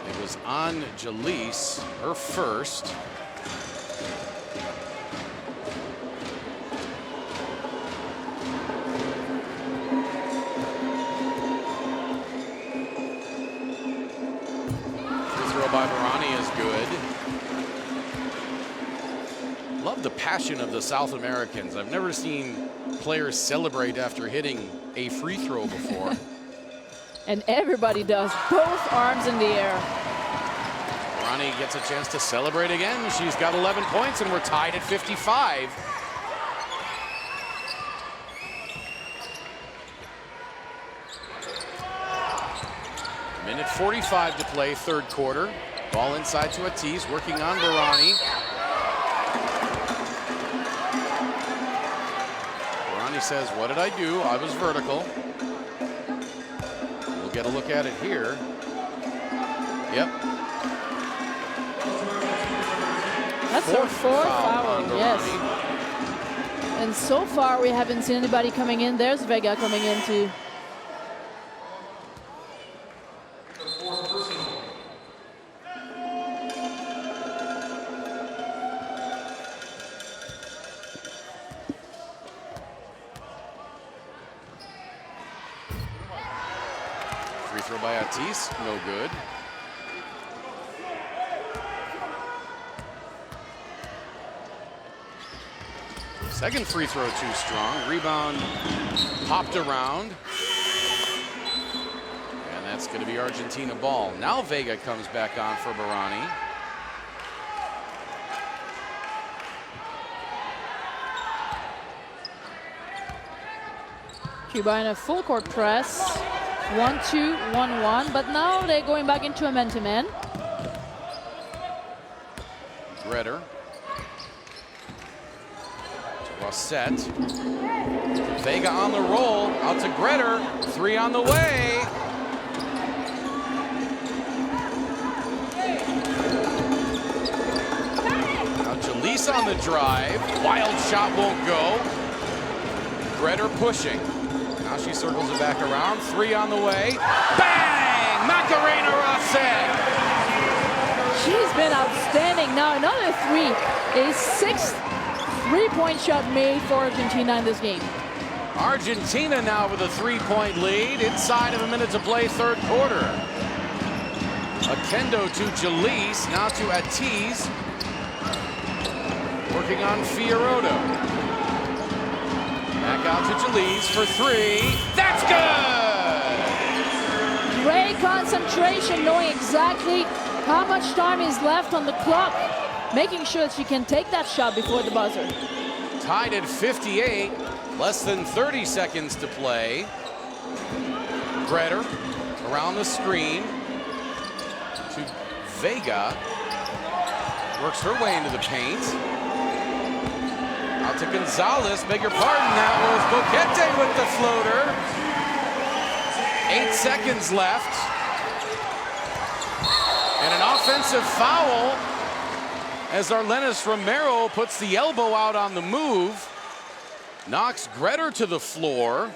It was on Jalise, her first. Free throw by Barani is good. Love the passion of the South Americans. I've never seen players celebrate after hitting a free throw before. And everybody does, both arms in the air. Barani gets a chance to celebrate again. She's got 11 points and we're tied at 55. Minute 45 to play, third quarter. Ball inside to Atiz, working on Barani. Barani says, what did I do? I was vertical. We'll get a look at it here. Yep. That's her fourth foul, yes. And so far we haven't seen anybody coming in. There's Vega coming in too. Free throw by Atiz, no good. Second free throw too strong. Rebound popped around. And that's going to be Argentina ball. Now Vega comes back on for Barani. Cuba in a full court press. 1-2, 1-1, but now they're going back into a man-to-man. Redder. Rosset. Vega on the roll. Out to Gretter. 3 on the way. Now Jalise on the drive. Wild shot won't go. Gretter pushing. Now she circles it back around. 3 on the way. Bang! Macarena Rosset. She's been outstanding. Now another 3. A 6th three-point shot made for Argentina in this game. Argentina now with a 3-point lead inside of a minute to play, third quarter. Akendo to Jalise, now to Atiz. Working on Fioretto. Back out to Jalise for 3. That's good! Great concentration, knowing exactly how much time is left on the clock, making sure that she can take that shot before the buzzer. Tied at 58, less than 30 seconds to play. Gretter around the screen to Vega. Works her way into the paint. Out to Gonzalez, beg your pardon, that was Boquete with the floater. 8 seconds left. And an offensive foul as Arlenis Romero puts the elbow out on the move. Knocks Gretter to the floor.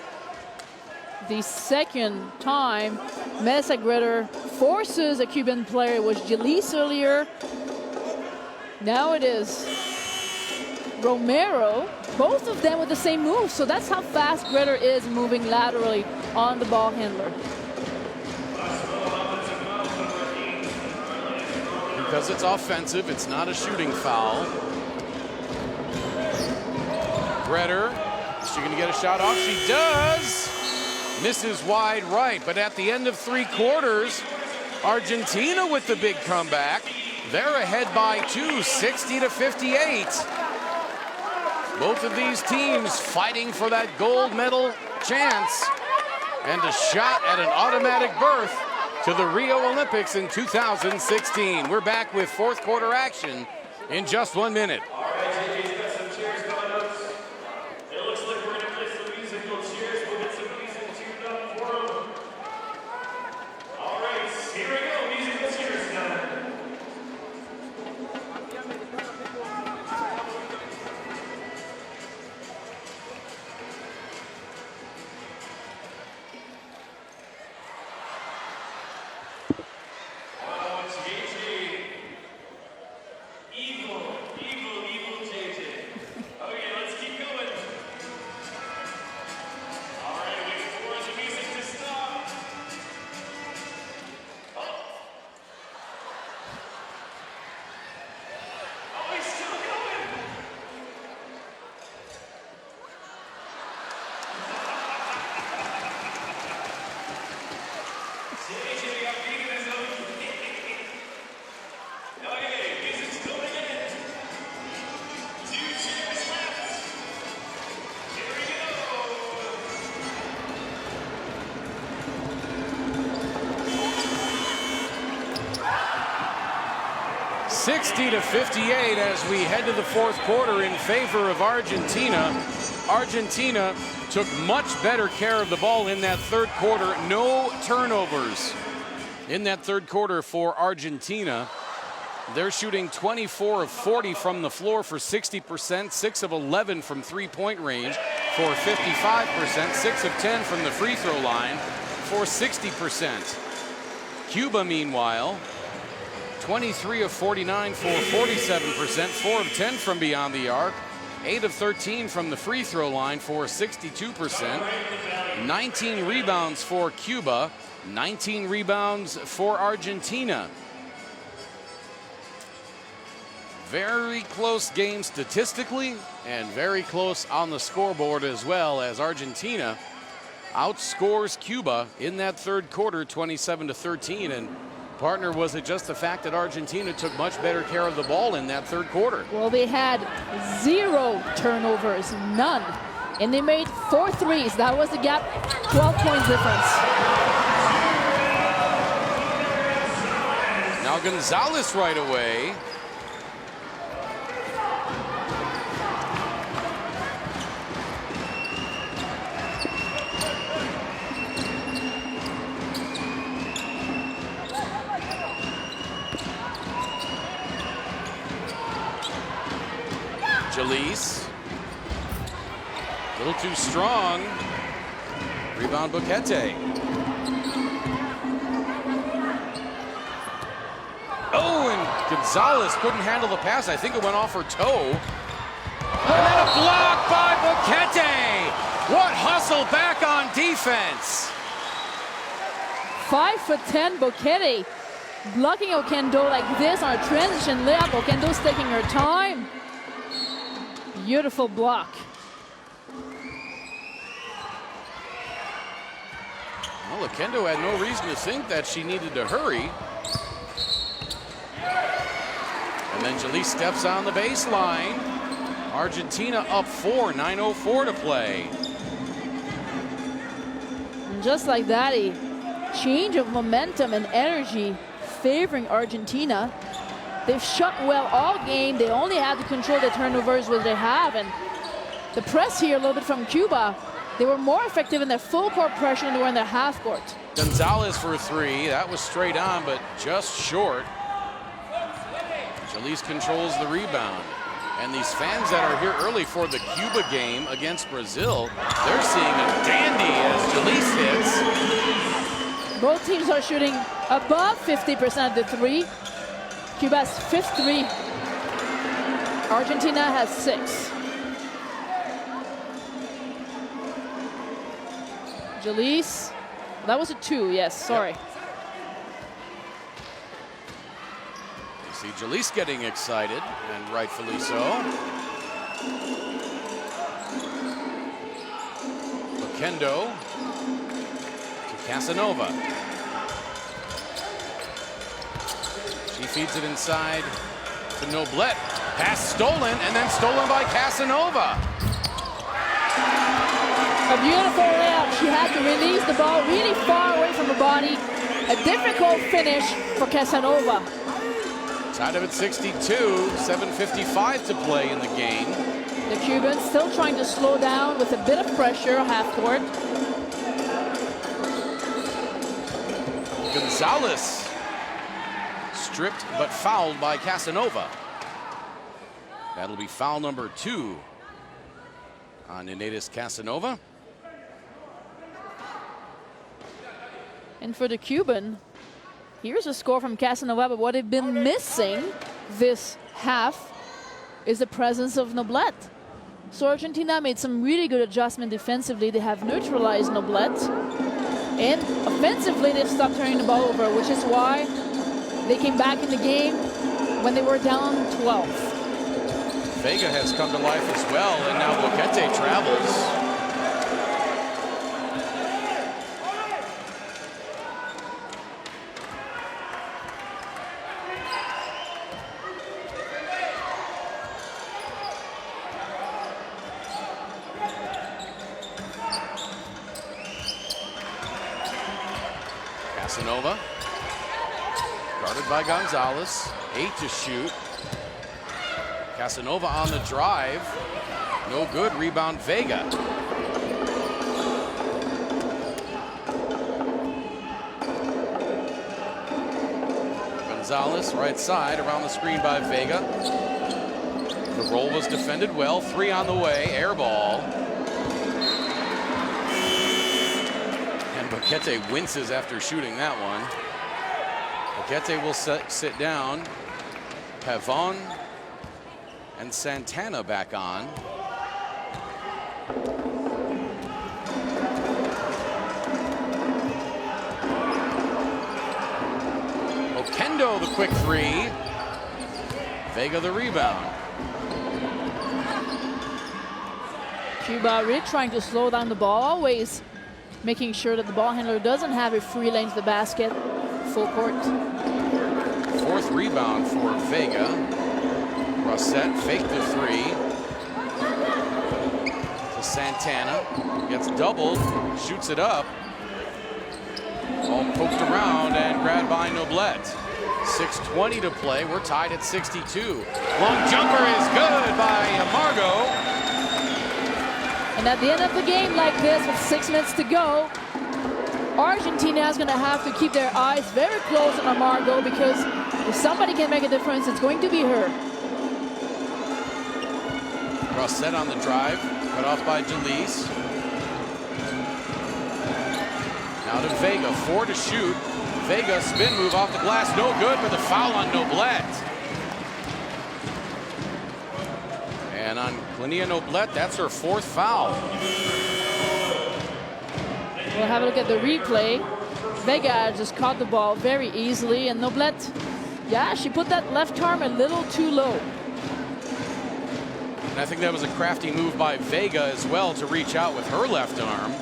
The second time Melissa Gretter forces a Cuban player. It was Jalise earlier. Now it is Romero. Both of them with the same move. So that's how fast Gretter is moving laterally on the ball handler. Because it's offensive, it's not a shooting foul. Gretter, is she gonna get a shot off? She does. Misses wide right, but at the end of 3 quarters, Argentina with the big comeback. They're ahead by 2, 60-58. Both of these teams fighting for that gold medal chance and a shot at an automatic berth to the Rio Olympics in 2016. We're back with fourth quarter action in just 1 minute. All right, JJ's got some cheers going up. It looks like we're going to play some musical cheers. We'll get some music tuned up for them. All right, here we go. Musical cheers now. To 58 as we head to the fourth quarter in favor of Argentina. Argentina took much better care of the ball in that third quarter. No turnovers in that third quarter for Argentina. They're shooting 24 of 40 from the floor for 60%, 6 of 11 from three-point range for 55%, 6 of 10 from the free throw line for 60%. Cuba, meanwhile, 23 of 49 for 47%, 4 of 10 from beyond the arc, 8 of 13 from the free throw line for 62%, 19 rebounds for Cuba, 19 rebounds for Argentina. Very close game statistically and very close on the scoreboard as well, as Argentina outscores Cuba in that third quarter 27-13. And partner, was it just the fact that Argentina took much better care of the ball in that third quarter? Well, they had 0 turnovers, none. And they made 4 threes. That was the gap, 12-point difference. Now Gonzalez right away. Jalise. A little too strong. Rebound Boquete. Oh, and Gonzalez couldn't handle the pass. I think it went off her toe. And then a block by Boquete. What hustle back on defense. 5'10" Boquete blocking Okendo like this on a transition layup. Okendo's taking her time. Beautiful block. Well, Okendo had no reason to think that she needed to hurry. And then Jalise steps on the baseline. Argentina up 4, 9:04 to play. And just like that, a change of momentum and energy favoring Argentina. They've shot well all game. They only had to control the turnovers what they have. And the press here a little bit from Cuba, they were more effective in their full court pressure than they were in their half court. Gonzalez for 3. That was straight on, but just short. Jalise controls the rebound. And these fans that are here early for the Cuba game against Brazil, they're seeing a dandy as Jalise hits. Both teams are shooting above 50% of the 3. Cuba's 5th 3. Argentina has 6. Jalise, that was a 2, yes, sorry. Yep. You see Jalise getting excited, and rightfully so. Okendo to Casanova. She feeds it inside to Noblet. Pass stolen, and then stolen by Casanova. A beautiful layup. She had to release the ball really far away from her body. A difficult finish for Casanova. Tied up at 62, 7:55 to play in the game. The Cubans still trying to slow down with a bit of pressure half court. Gonzalez stripped but fouled by Casanova. That'll be foul number 2 on Inetis Casanova. And for the Cuban, here's a score from Casanova, but what they've been missing this half is the presence of Noblet. So Argentina made some really good adjustment defensively. They have neutralized Noblet. And offensively, they've stopped turning the ball over, which is why they came back in the game when they were down 12. Vega has come to life as well, and now Boquete travels. Casanova, guarded by Gonzalez, 8 to shoot. Casanova on the drive, no good, rebound Vega. Gonzalez, right side, around the screen by Vega. The roll was defended well, 3 on the way, air ball. And Boquete winces after shooting that one. Boquete will sit down. Pavon and Santana back on. Okendo the quick 3. Vega the rebound. Cuba really trying to slow down the ball, always making sure that the ball handler doesn't have a free lane to the basket, full court. 4th rebound for Vega. Rossett faked the 3 to Santana. Gets doubled, shoots it up. All poked around and grabbed by Noblet. 6:20 to play. We're tied at 62. Long jumper is good by Amargo. And at the end of the game like this, with 6 minutes to go, Argentina is going to have to keep their eyes very close on Amargo, because if somebody can make a difference, it's going to be her. Rosset on the drive, cut off by Jalise. Now to Vega, 4 to shoot. Vega spin move off the glass, no good, but the foul on Noblet. And on Clinia Noblet, that's her 4th foul. We'll have a look at the replay. Vega just caught the ball very easily, and Noblet, yeah, she put that left arm a little too low. And I think that was a crafty move by Vega as well to reach out with her left arm.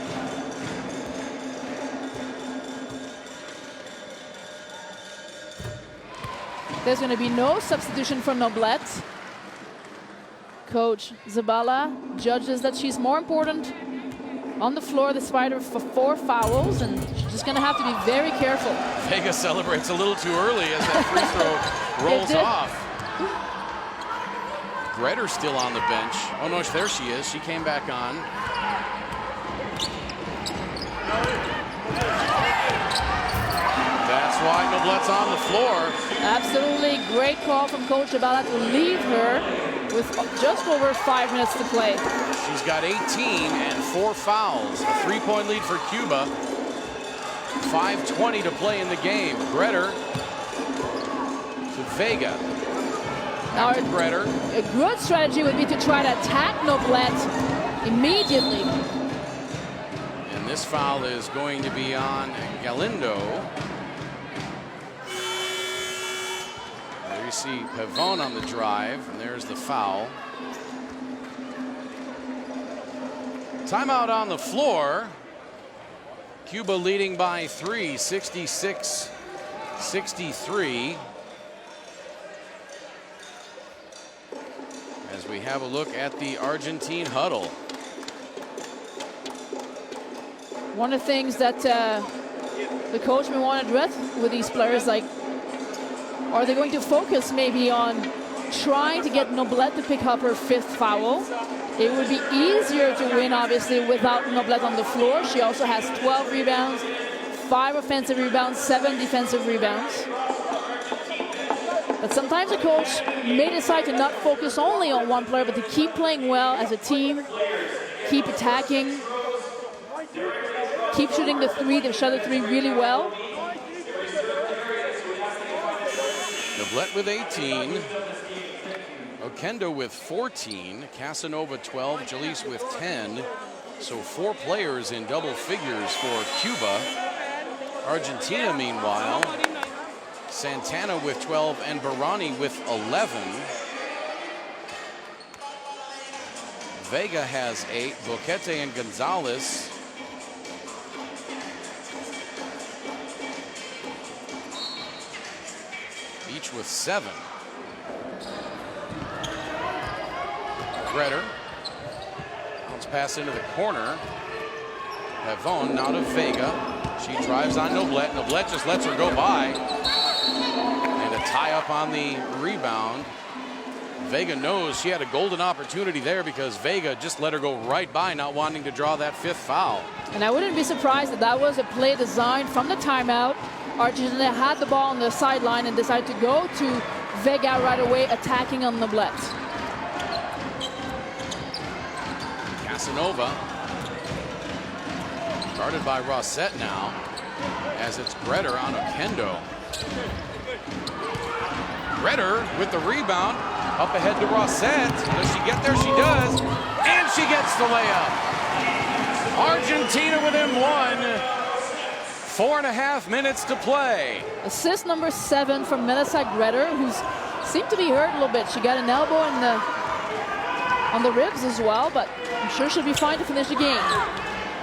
There's going to be no substitution for Noblet. Coach Zabala judges that she's more important on the floor despite her 4 fouls, and she's just going to have to be very careful. Vega celebrates a little too early as that free throw rolls off. Gretter's still on the bench. Oh no, there she is. She came back on. That's why Noblet's on the floor. Absolutely great call from Coach Zabala to leave her with just over 5 minutes to play. She's got 18 and 4 fouls. A 3-point lead for Cuba. 5:20 to play in the game. Gretter to Vega. Now, To Gretter. a good strategy would be to try to attack Noblet immediately. And this foul is going to be on Galindo. There you see Pavone on the drive, and there's the foul. Timeout on the floor. Cuba leading by 3, 66-63. As we have a look at the Argentine huddle. One of the things that the coach may want to address with these players, like, are they going to focus maybe on trying to get Noblet to pick up her 5th foul? It would be easier to win, obviously, without Noblet on the floor. She also has 12 rebounds, 5 offensive rebounds, 7 defensive rebounds. But sometimes a coach may decide to not focus only on one player, but to keep playing well as a team, keep attacking, keep shooting the 3. They shot the 3 really well. Noblet with 18. Oquendo with 14. Casanova 12. Jalise with 10. So 4 players in double figures for Cuba. Argentina, meanwhile, Santana with 12 and Barani with 11. Vega has 8. Boquete and Gonzalez each with 7. Gretter. Bounce pass into the corner. Pavone now to Vega. She drives on Noblet. Noblet just lets her go by. And a tie up on the rebound. Vega knows she had a golden opportunity there because Vega just let her go right by, not wanting to draw that 5th foul. And I wouldn't be surprised if that was a play designed from the timeout. Argentina had the ball on the sideline and decided to go to Vega right away, attacking on Noblet. Casanova. Guarded by Rosset now, as it's Gretter on Oquendo. Gretter with the rebound, up ahead to Rosset. Does she get there? She does, and she gets the layup. Argentina within 1. 4.5 minutes to play. Assist number 7 from Melissa Gretter, who's seemed to be hurt a little bit. She got an elbow on the ribs as well, but I'm sure she'll be fine to finish the game.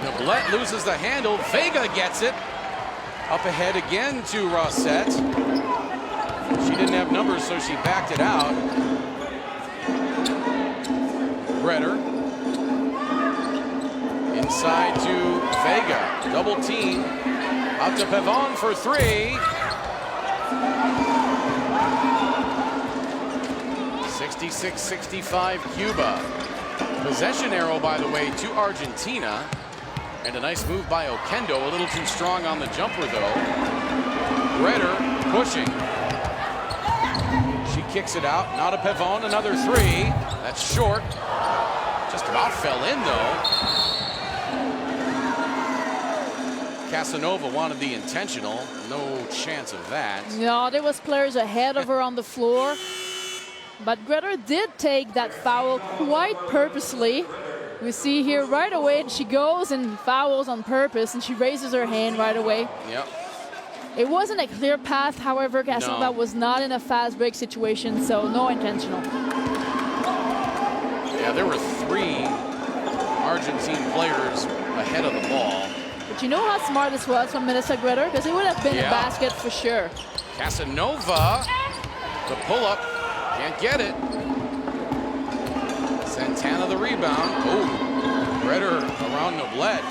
Noblet loses the handle. Vega gets it. Up ahead again to Rosset. She didn't have numbers, so she backed it out. Gretter. Inside to Vega. Double team. Out to Pavone for 3. 66-65 Cuba. Possession arrow, by the way, to Argentina. And a nice move by Oquendo. A little too strong on the jumper, though. Gretter pushing. She kicks it out. Now to Pavone, another three. That's short. Just about fell in, though. Casanova wanted the intentional. No chance of that. No, there was players ahead of her on the floor. But Gretter did take that foul quite purposely. We see here right away, she goes and fouls on purpose, and she raises her hand right away. Yep. It wasn't a clear path, however. Casanova was not in a fast break situation, so no intentional. Yeah, there were 3 Argentine players ahead of the ball. But you know how smart this was from Melissa Gretter? Because it would have been a basket for sure. Casanova, the pull-up, can't get it. Santana the rebound. Oh, Gretter around Noblet.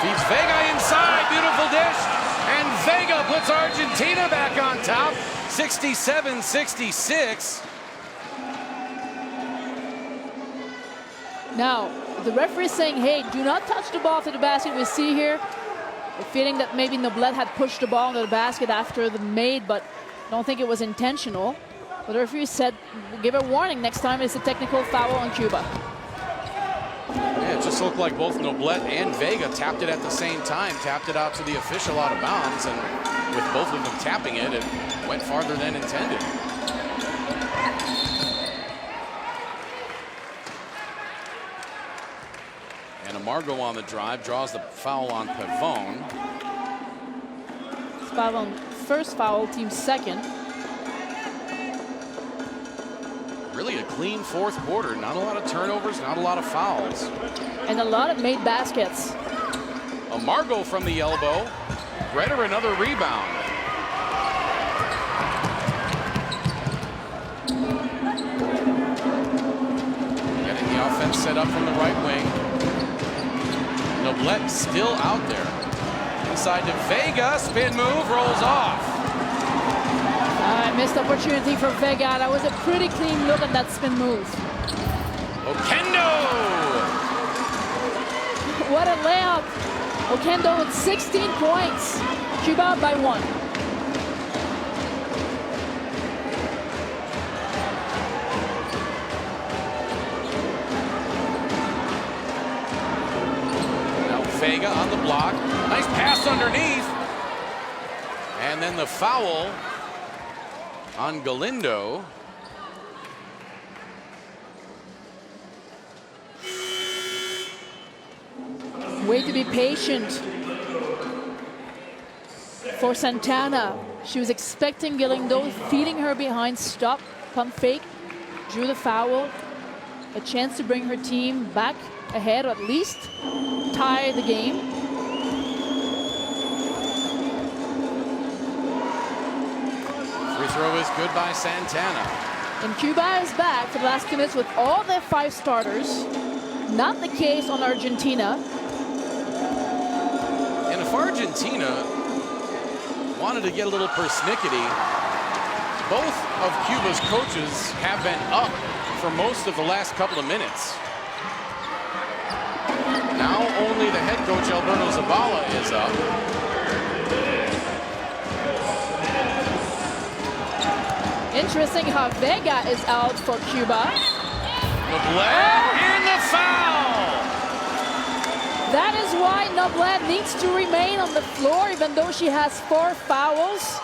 Feeds Vega inside, beautiful dish. And Vega puts Argentina back on top, 67-66. Now, the referee is saying, hey, do not touch the ball to the basket. We see here the feeling that maybe Noblet had pushed the ball into the basket after the made, but I don't think it was intentional. But the referee said, give a warning next time it's a technical foul on Cuba. Yeah, it just looked like both Noblet and Vega tapped it at the same time, tapped it out to the official out of bounds, and with both of them tapping it, it went farther than intended. And Amargo on the drive draws the foul on Pavone. Pavone, first foul, team second. Really a clean fourth quarter. Not a lot of turnovers, not a lot of fouls. And a lot of made baskets. Amargo from the elbow. Gretter another rebound. Getting the offense set up from the right wing. Noblet still out there. Inside to Vega, spin move, rolls off. Missed opportunity for Vega. That was a pretty clean look at that spin move. Oquendo! What a layup. Oquendo with 16 points. Cuba by 1. Now Vega on the block. Nice pass underneath. And then the foul on Galindo. Way to be patient for Santana. She was expecting Galindo, feeding her behind, stop, pump fake, drew the foul. A chance to bring her team back ahead, or at least tie the game. Free throw is good by Santana. And Cuba is back for the last 2 minutes with all their 5 starters. Not the case on Argentina. And if Argentina wanted to get a little persnickety, both of Cuba's coaches have been up for most of the last couple of minutes. Now only the head coach, Alberto Zabala, is up. Interesting how Vega is out for Cuba. Noblet and the foul! That is why Noblet needs to remain on the floor, even though she has 4 fouls.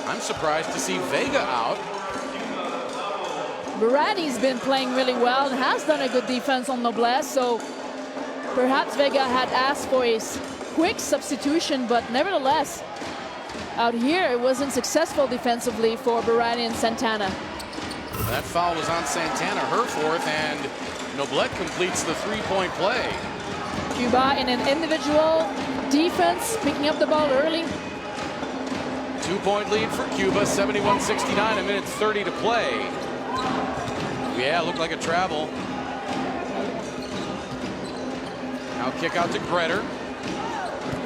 I'm surprised to see Vega out. Barati's been playing really well and has done a good defense on Noblet, so perhaps Vega had asked for a quick substitution, but nevertheless, out here it wasn't successful defensively for Barati and Santana. That foul was on Santana, her 4th, and Noblet completes the 3-point play. Cuba in an individual defense, picking up the ball early. 2-point lead for Cuba, 71-69, a minute 30 to play. Yeah, looked like a travel. Now kick out to Gretter.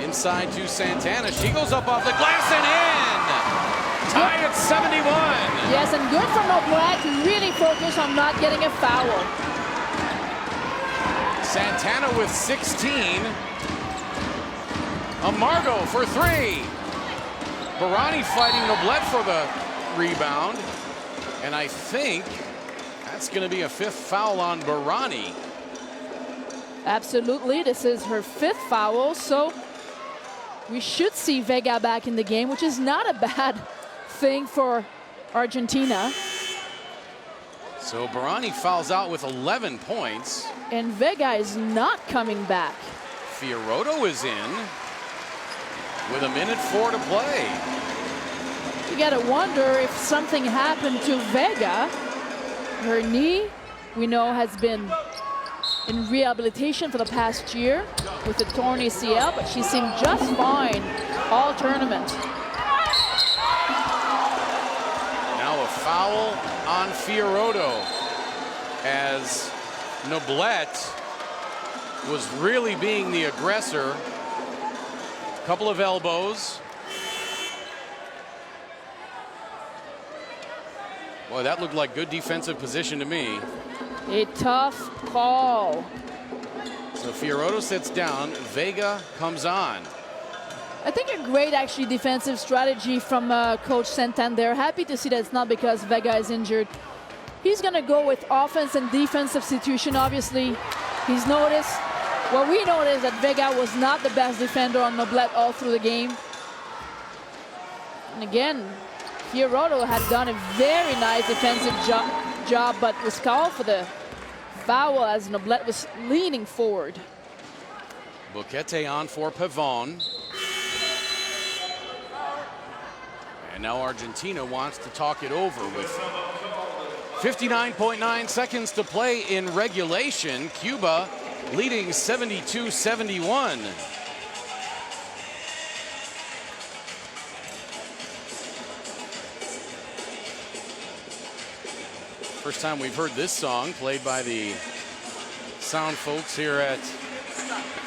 Inside to Santana. She goes up off the glass and in. Tie at 71. Yes, and good for Noblet to really focus on not getting a foul. Santana with 16. Amargo for 3. Barani fighting Noblet for the rebound. And I think that's going to be a 5th foul on Barani. Absolutely, this is her 5th foul, so we should see Vega back in the game, which is not a bad thing for Argentina. So Barani fouls out with 11 points. And Vega is not coming back. Fioretto is in with 1:04 to play. You gotta wonder if something happened to Vega. Her knee, we know, has been in rehabilitation for the past year with a torn ACL, but she seemed just fine all tournament. Now a foul on Fioretto as Noblet was really being the aggressor. Couple of elbows. Boy, that looked like good defensive position to me. A tough call. So Fioretto sits down, Vega comes on. I think a great actually defensive strategy from Coach Santander. Happy to see that it's not because Vega is injured. He's gonna go with offense and defense substitution. Obviously, he's noticed. What we noticed that Vega was not the best defender on Noblet all through the game. And again, Fioretto had done a very nice defensive job, but was called for the foul as Noblet was leaning forward. Boquete on for Pavon. And now Argentina wants to talk it over with 59.9 seconds to play in regulation. Cuba leading 72-71. First time we've heard this song played by the sound folks here at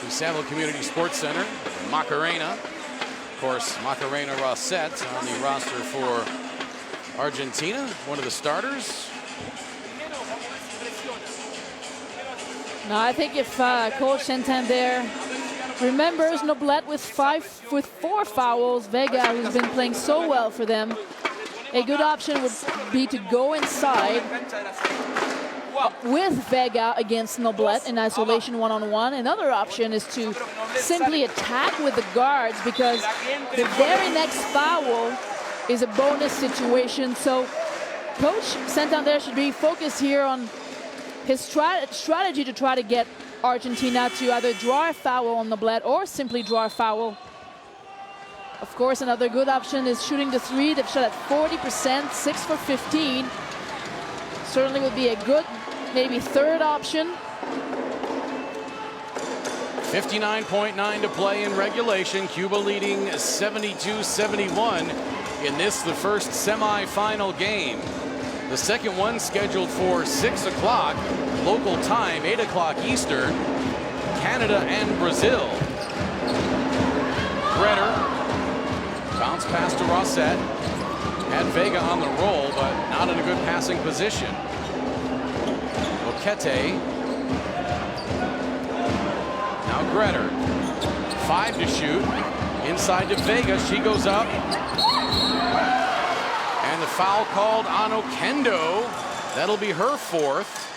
the Saville Community Sports Center. Macarena. Of course, Macarena Rosset on the roster for Argentina, one of the starters. Now, I think if Coach Santander remembers Noblet with 4 fouls, Vega, who's been playing so well for them, a good option would be to go inside with Vega against Noblet in isolation one-on-one. Another option is to simply attack with the guards, because the very next foul is a bonus situation. So Coach Santander should be focused here on his strategy to try to get Argentina to either draw a foul on Noblet or simply draw a foul. Of course, another good option is shooting the 3. They've shot at 40%, 6 for 15. Certainly would be a good, maybe 3rd option. 59.9 to play in regulation. Cuba leading 72-71 in this, the first semifinal game. The second one scheduled for 6 o'clock local time, 8 o'clock Eastern. Canada and Brazil. Greder. Bounce pass to Rosset. Had Vega on the roll, but not in a good passing position. Boquete. Now Greder. 5 to shoot. Inside to Vega. She goes up. And the foul called on Oquendo. That'll be her 4th.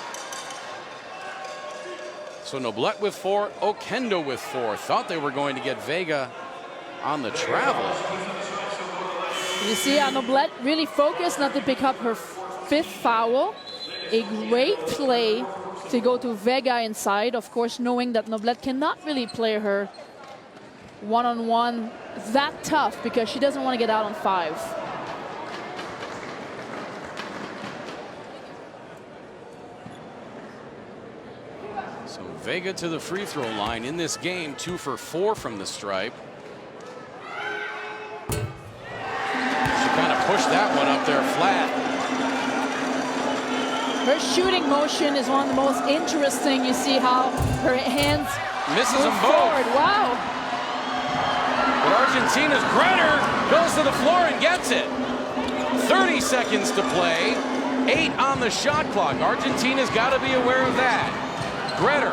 So Noblet with 4, Oquendo with 4. Thought they were going to get Vega on the travel. You see Noblet really focused not to pick up her 5th foul. A great play to go to Vega inside, of course, knowing that Noblet cannot really play her one-on-one that tough because she doesn't want to get out on 5. So Vega to the free throw line in this game, 2 for 4 from the stripe. Kind of pushed that one up there flat. Her shooting motion is one of the most interesting. You see how her hands misses move them both. Forward. Wow. But Argentina's Greder goes to the floor and gets it. 30 seconds to play. 8 on the shot clock. Argentina's got to be aware of that. Greder.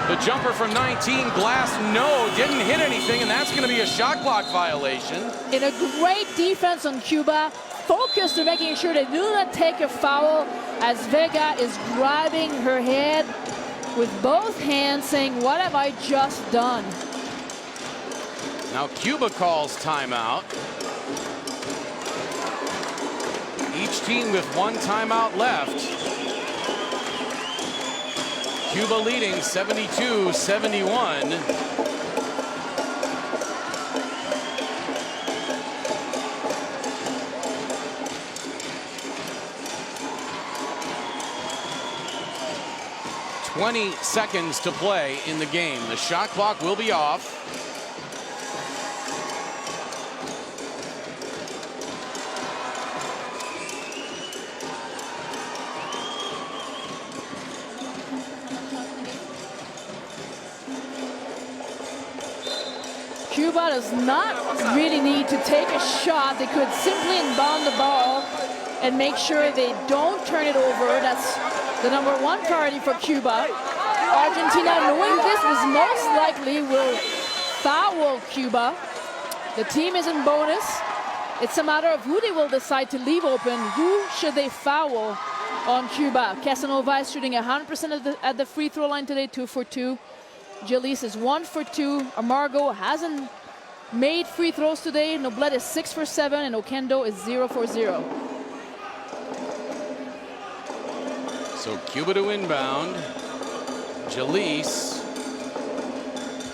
The jumper from 19, glass, no, didn't hit anything, and that's going to be a shot clock violation. In a great defense on Cuba, focused to making sure they do not take a foul as Vega is grabbing her head with both hands saying, what have I just done? Now Cuba calls timeout. Each team with one timeout left. Cuba leading 72-71. "20 seconds to play in the game. The shot clock will be off. Cuba does not really need to take a shot. They could simply inbound the ball and make sure they don't turn it over. That's the #1 priority for Cuba. Argentina, knowing this, is most likely will foul Cuba. The team is in bonus. It's a matter of who they will decide to leave open. Who should they foul on Cuba? Casanova is shooting 100% at the free throw line today, 2 for 2. Jalice is 1 for 2. Amargo hasn't made free throws today. Noblet is 6 for 7, and Okendo is 0 for 0. So Cuba to inbound. Jalice,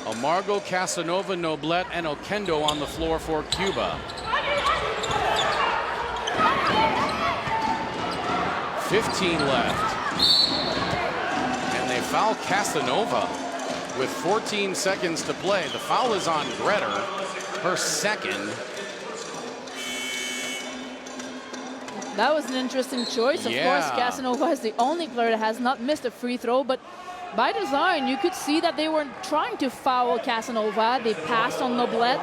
Amargo, Casanova, Noblet, and Okendo on the floor for Cuba. 15 left. And they foul Casanova with 14 seconds to play. The foul is on Gretter, her second. That was an interesting choice. Of course, Casanova is the only player that has not missed a free throw, but by design, you could see that they weren't trying to foul Casanova. They passed on Noblet.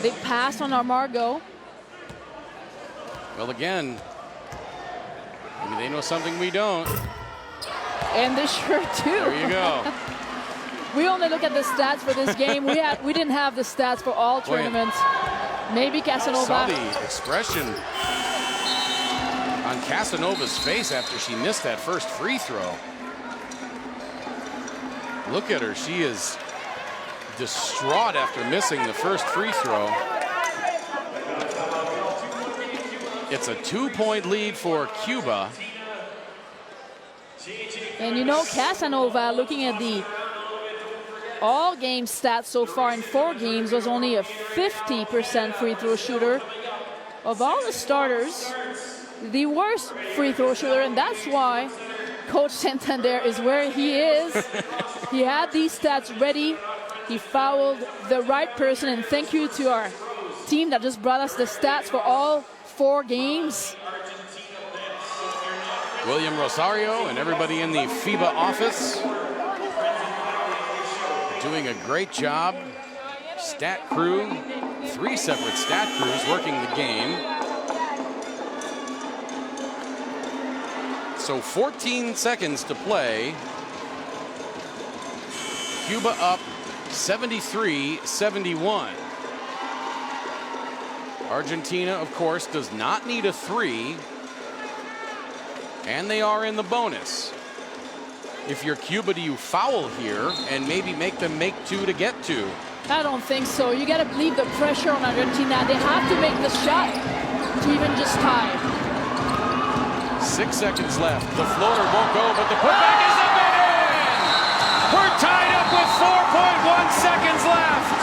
They passed on Amargo. Well, again, maybe they know something we don't. And they sure do. There you go. We only look at the stats for this game. We didn't have the stats for all tournaments. Maybe Casanova. Saw the expression on Casanova's face after she missed that first free throw. Look at her. She is distraught after missing the first free throw. It's a 2-point lead for Cuba. And you know, Casanova, looking at the all-game stats so far in 4 games, was only a 50% free throw shooter. Of all the starters, the worst free throw shooter, and that's why Coach Santander is where he is. He had these stats ready. He fouled the right person, and thank you to our team that just brought us the stats for all 4 games. William Rosario and everybody in the FIBA office doing a great job. Stat crew, 3 separate stat crews working the game. So 14 seconds to play. Cuba up 73-71. Argentina, of course, does not need a 3. And they are in the bonus. If you're Cuba, do you foul here and maybe make them make 2 to get 2? I don't think so. You got to believe the pressure on Argentina. They have to make the shot to even just tie. 6 seconds left. The floater won't go, but the putback is up and in! We're tied up with 4.1 seconds left.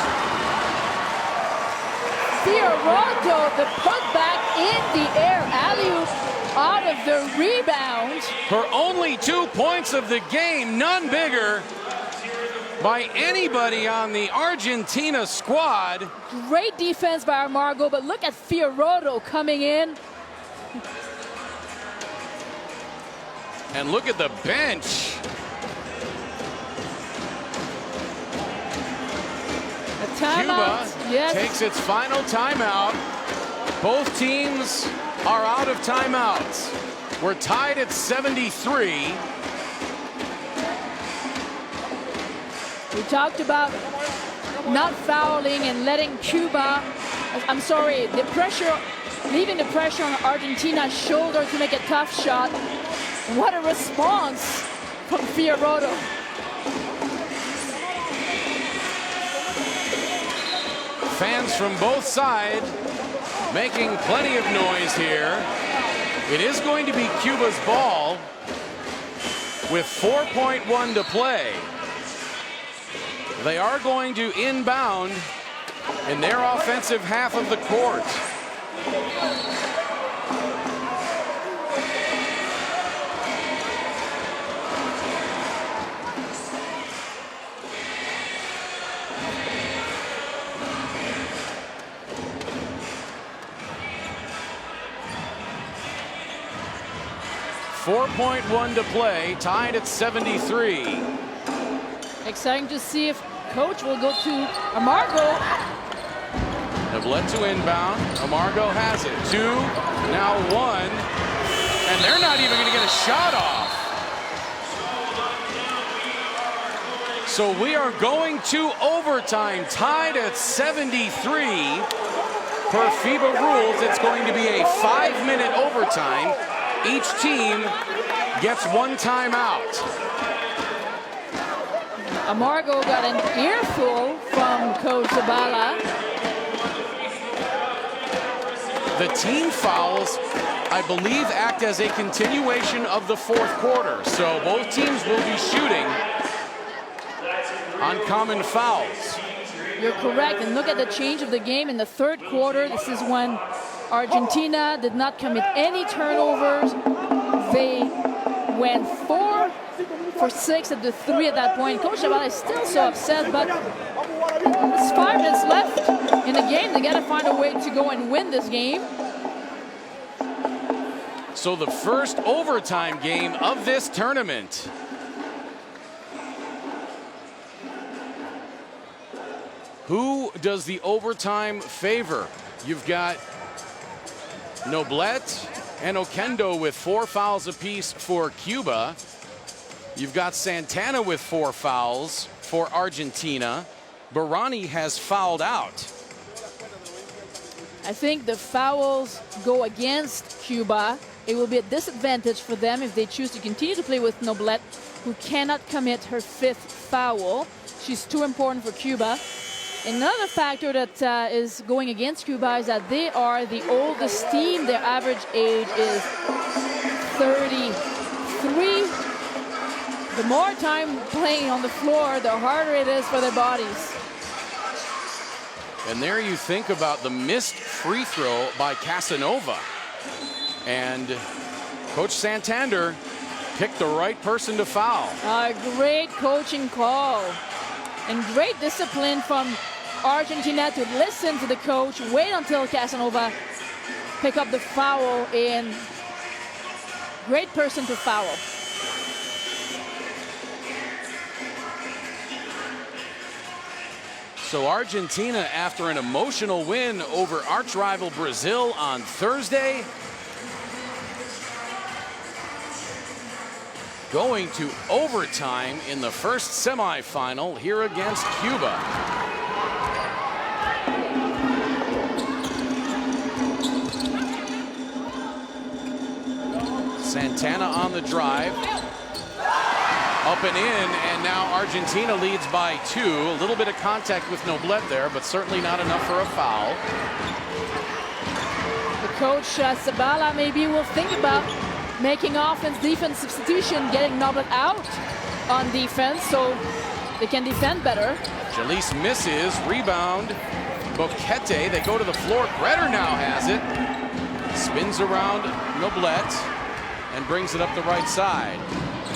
Fiorotto, the putback in the air. Alley-oop out of the rebound. Her only 2 points of the game, none bigger by anybody on the Argentina squad. Great defense by Amargo, but look at Fiorotto coming in. And look at the bench. Cuba takes its final timeout. Both teams are out of timeouts. We're tied at 73. We talked about not fouling and letting Cuba I'm sorry, the pressure, leaving the pressure on Argentina's shoulder to make a tough shot. What a response from Fiorato. Fans from both sides making plenty of noise here. It is going to be Cuba's ball with 4.1 to play. They are going to inbound in their offensive half of the court. .1 to play, tied at 73. Exciting to see if coach will go to Amargo. Noblet to inbound. Amargo has it. 2, now 1. And they're not even going to get a shot off. So we are going to overtime, tied at 73. Per FIBA rules, it's going to be a 5-minute overtime. Each team gets 1 timeout. Amargo got an earful from Coach Zabala. The team fouls, I believe, act as a continuation of the 4th quarter. So both teams will be shooting on common fouls. You're correct. And look at the change of the game in the 3rd quarter. This is when Argentina did not commit any turnovers. They went 4 for 6 at the 3 at that point. Coach Zabala is still so upset, but there's 5 minutes left in the game. They got to find a way to go and win this game. So the first overtime game of this tournament. Who does the overtime favor? You've got Noblet and Oquendo with 4 fouls apiece for Cuba. You've got Santana with 4 fouls for Argentina. Barani has fouled out. I think the fouls go against Cuba. It will be a disadvantage for them if they choose to continue to play with Noblet, who cannot commit her 5th foul. She's too important for Cuba. Another factor that is going against Cuba is that they are the oldest team. Their average age is 33. The more time playing on the floor, the harder it is for their bodies. And there you think about the missed free throw by Casanova. And Coach Santander picked the right person to foul. A great coaching call. And great discipline from Argentina to listen to the coach, wait until Casanova pick up the foul, and great person to foul. So Argentina, after an emotional win over arch rival Brazil on Thursday, going to overtime in the first semifinal here against Cuba. Santana on the drive. Up and in, and now Argentina leads by 2. A little bit of contact with Noblet there, but certainly not enough for a foul. The coach, Zabala, maybe will think about making offense-defense substitution, getting Noblet out on defense so they can defend better. Jalise misses, rebound, Boquete, they go to the floor. Gretter now has it. Spins around Noblet and brings it up the right side.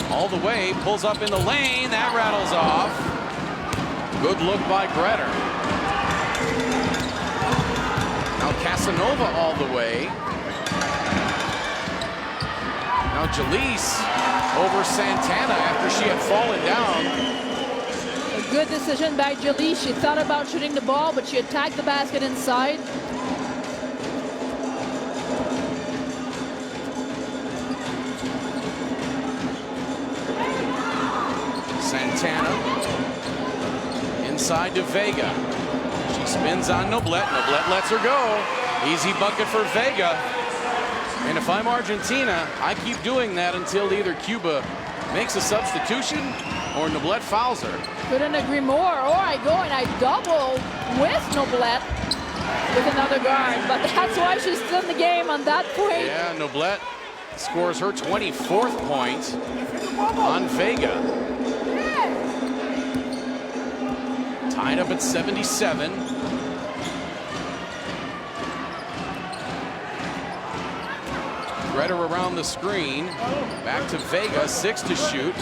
All the way, pulls up in the lane, that rattles off. Good look by Gretter. Now Casanova all the way. Now Jalise over Santana after she had fallen down. A good decision by Jalise. She thought about shooting the ball, but she attacked the basket inside. Santana inside to Vega. She Spins on Noblet. Noblet lets her go. Easy bucket for Vega. And if I'm Argentina, I keep doing that until either Cuba makes a substitution or Noblet fouls her. Couldn't agree more. Or I go and I double with Noblet with another guard. But that's why she's still in the game on that point. Yeah, Noblet scores her 24th point on Vega. Tied up at 77. Greta around the screen. Back to Vega, 6 to shoot.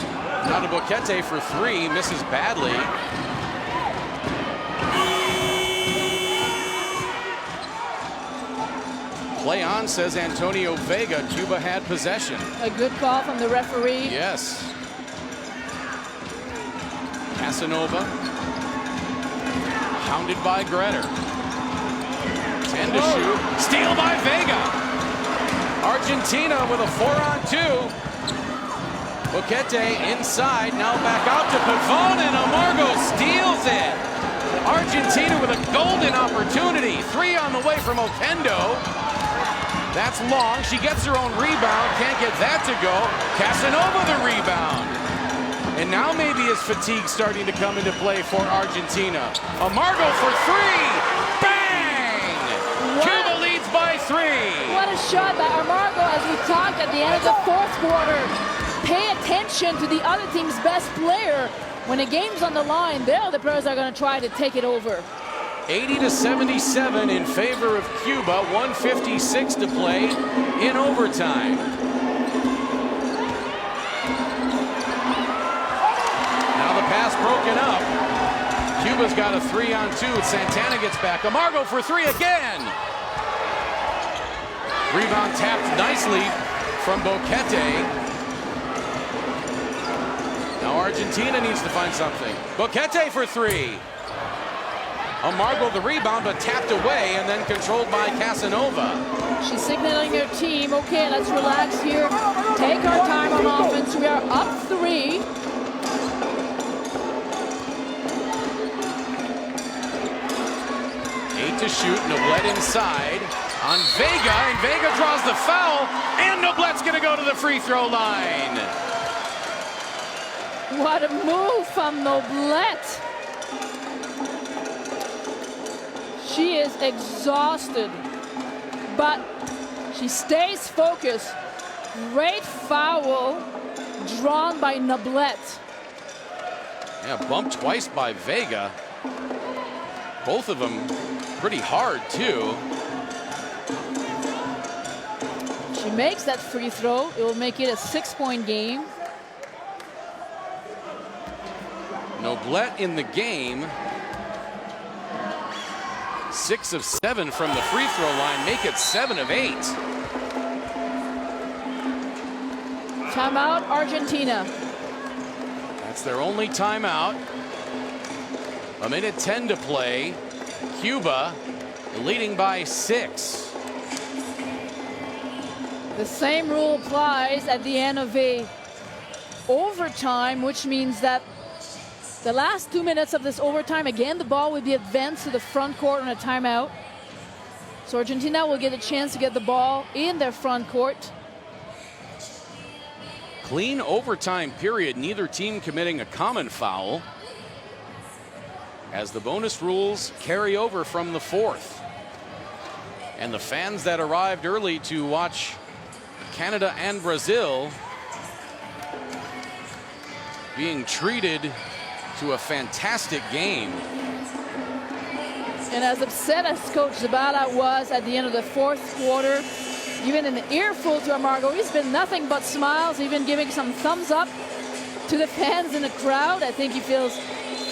Now to Boquete for 3, misses badly. Play on, says Antonio Vega. Cuba had possession. A good call from the referee. Yes. Casanova. Hounded by Greta. 10 to shoot. Steal by Vega. Argentina with a 4-on-2. Boquete inside, now back out to Pavone, and Amargo steals it. Argentina with a golden opportunity. 3 on the way from Oquendo. That's long. She gets her own rebound. Can't get that to go. Casanova the rebound. And now maybe is fatigue starting to come into play for Argentina. Amargo for 3. Bang! Cuba leads by 3. What a shot by Amargo, as we talked at the end of the 4th quarter. Pay attention to the other team's best player. When the game's on the line, they're the players that are going to try to take it over. 80 to 77 in favor of Cuba. 1:56 to play in overtime. Now the pass broken up. Cuba's got a 3-on-2. Santana gets back. Amargo for 3 again. Rebound tapped nicely from Boquete. Now Argentina needs to find something. Boquete for 3. Amargo the rebound, but tapped away and then controlled by Casanova. She's signaling her team, okay, let's relax here. Take our time on offense. We are up 3. To shoot, Noblet inside on Vega, and Vega draws the foul, and Noblet's going to go to the free throw line. What a move from Noblet. She is exhausted, but she stays focused. Great foul drawn by Noblet. Yeah, bumped twice by Vega. Both of them pretty hard, too. She makes that free throw. It will make it a 6-point game. Noblet in the game. 6 of 7 from the free throw line. Make it 7 of 8. Timeout, Argentina. That's their only timeout. 1:10 to play. Cuba leading by 6. The same rule applies at the end of a overtime, which means that the last 2 minutes of this overtime, again, the ball will be advanced to the front court on a timeout. So Argentina will get a chance to get the ball in their front court. Clean overtime period, neither team committing a common foul, as the bonus rules carry over from the 4th. And the fans that arrived early to watch Canada and Brazil being treated to a fantastic game. And as upset as Coach Zabala was at the end of the 4th quarter, even an earful to Amargo, he's been nothing but smiles, even giving some thumbs up to the fans in the crowd. I think he feels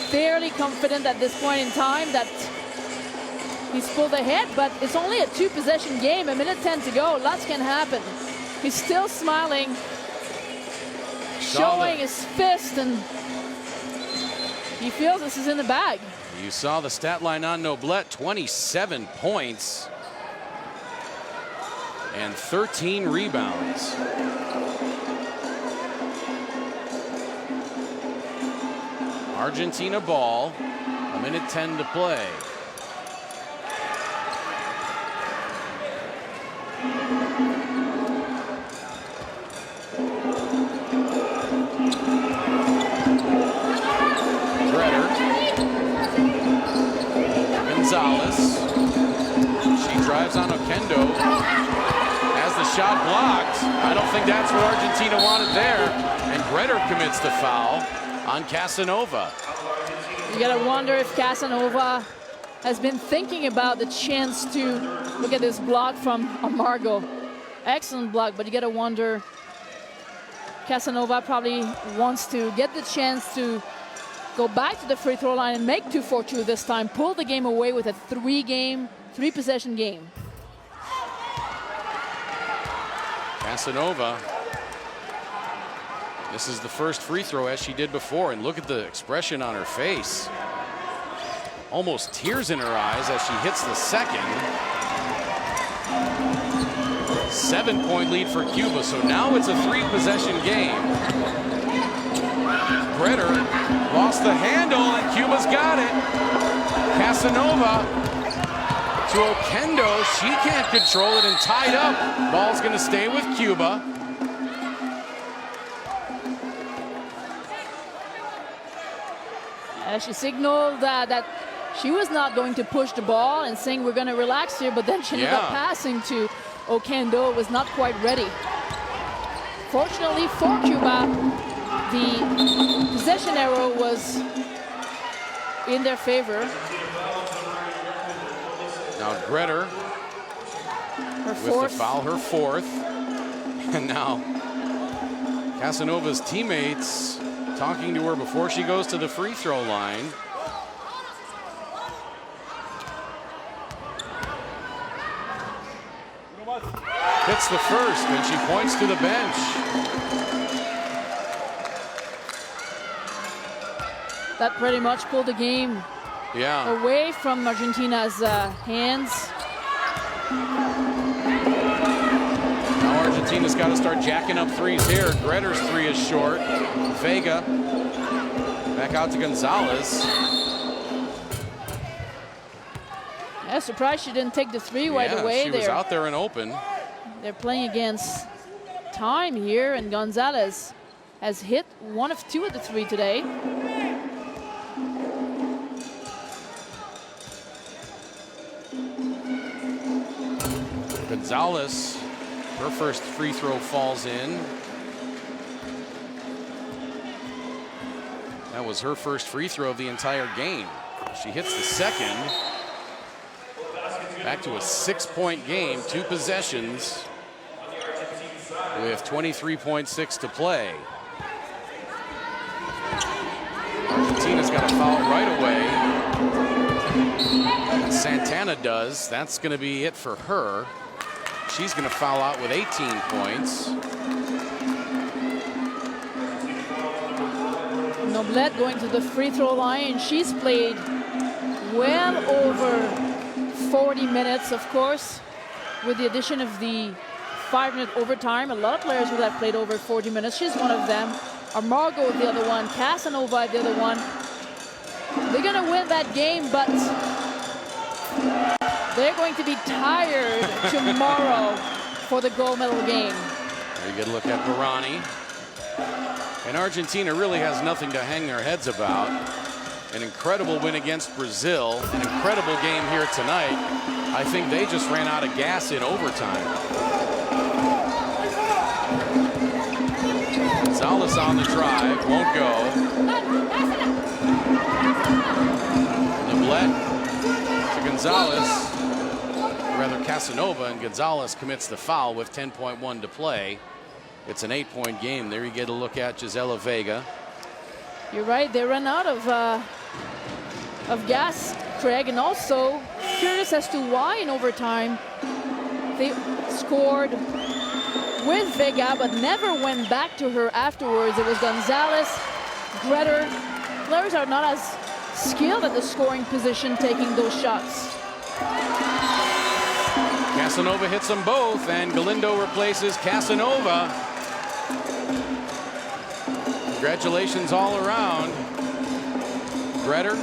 fairly confident at this point in time that he's pulled ahead, but it's only a 2-possession game, 1:10 to go. Lots can happen. He's still smiling, showing his fist, and he feels this is in the bag. You saw the stat line on Noblet, 27 points and 13 rebounds. Argentina ball, 1:10 to play. Okendo has the shot blocked. I don't think that's what Argentina wanted there. And Gretter commits the foul on Casanova. You gotta wonder if Casanova has been thinking about the chance to look at this block from Amargo. Excellent block, but you gotta wonder, Casanova probably wants to get the chance to go back to the free throw line and make 2 for 2 this time, pull the game away with a 3-possession game. Casanova misses the first free throw as she did before, and look at the expression on her face. Almost tears in her eyes as she hits the second. 7-point lead for Cuba, so now it's a 3-possession game. Gretter lost the handle, and Cuba's got it. Casanova to Okendo. She can't control it and tied up. Ball's going to stay with Cuba. She signaled that she was not going to push the ball and saying we're going to relax here, but then she ended up passing to Okendo. Was not quite ready. Fortunately for Cuba, the possession arrow was in their favor. Now Gretter with the foul, her fourth. And now Casanova's teammates talking to her before she goes to the free throw line. Hits the first, and she points to the bench. That pretty much pulled the game away from Argentina's hands. Now Argentina's got to start jacking up threes here. Gretter's three is short. Vega back out to Gonzalez. Yeah, surprised she didn't take the three right away. She was out there and open. They're playing against time here, and Gonzalez has hit 1 of 2 at the three today. Gonzalez, her first free throw falls in. That was her first free throw of the entire game. She hits the second. Back to a 6-point game, 2 possessions with 23.6 to play. Argentina's got a foul right away. And Santana does. That's going to be it for her. She's going to foul out with 18 points. Noblet going to the free throw line. She's played well over 40 minutes, of course, with the addition of the 5-minute overtime. A lot of players would have played over 40 minutes. She's one of them. Amargo, the other one. Casanova, the other one. They're going to win that game, but they're going to be tired tomorrow for the gold medal game. Very good look at Barani. And Argentina really has nothing to hang their heads about. An incredible win against Brazil, an incredible game here tonight. I think they just ran out of gas in overtime. Gonzalez on the drive, won't go. Noblet to Gonzalez, rather Casanova, and Gonzalez commits the foul with 10.1 to play. It's an 8-point game. There you get a look at Gisela Vega. You're right, they ran out of gas, Craig, and also curious as to why in overtime they scored with Vega but never went back to her afterwards. It was Gonzalez, Gretter. Players are not as skilled at the scoring position taking those shots. Casanova hits them both, and Galindo replaces Casanova. Congratulations all around. Gretter,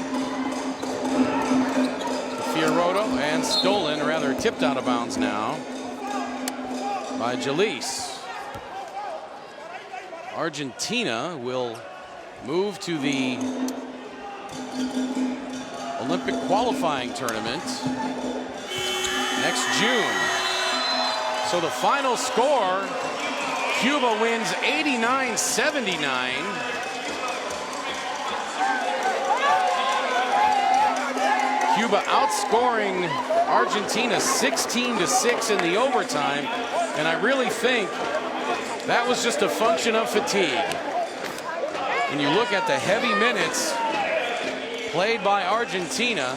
Fiorato, and stolen, rather tipped out of bounds now by Jalise. Argentina will move to the Olympic qualifying tournament next June. So the final score, Cuba wins 89-79. Cuba outscoring Argentina 16-6 in the overtime, and I really think that was just a function of fatigue. When you look at the heavy minutes played by Argentina,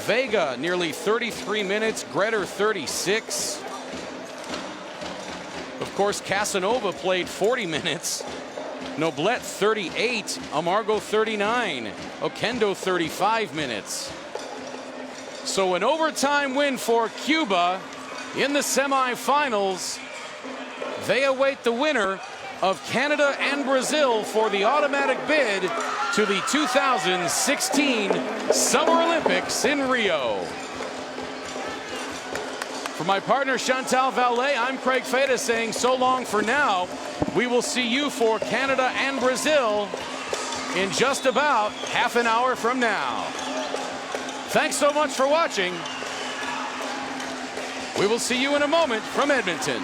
Vega nearly 33 minutes, Greder 36. Of course, Casanova played 40 minutes. Noblet 38, Amargo 39, Oquendo 35 minutes. So an overtime win for Cuba in the semifinals. They await the winner of Canada and Brazil for the automatic bid to the 2016 Summer Olympics in Rio. For my partner Chantal Vallée, I'm Craig Feta saying so long for now. We will see you for Canada and Brazil in just about half an hour from now. Thanks so much for watching. We will see you in a moment from Edmonton.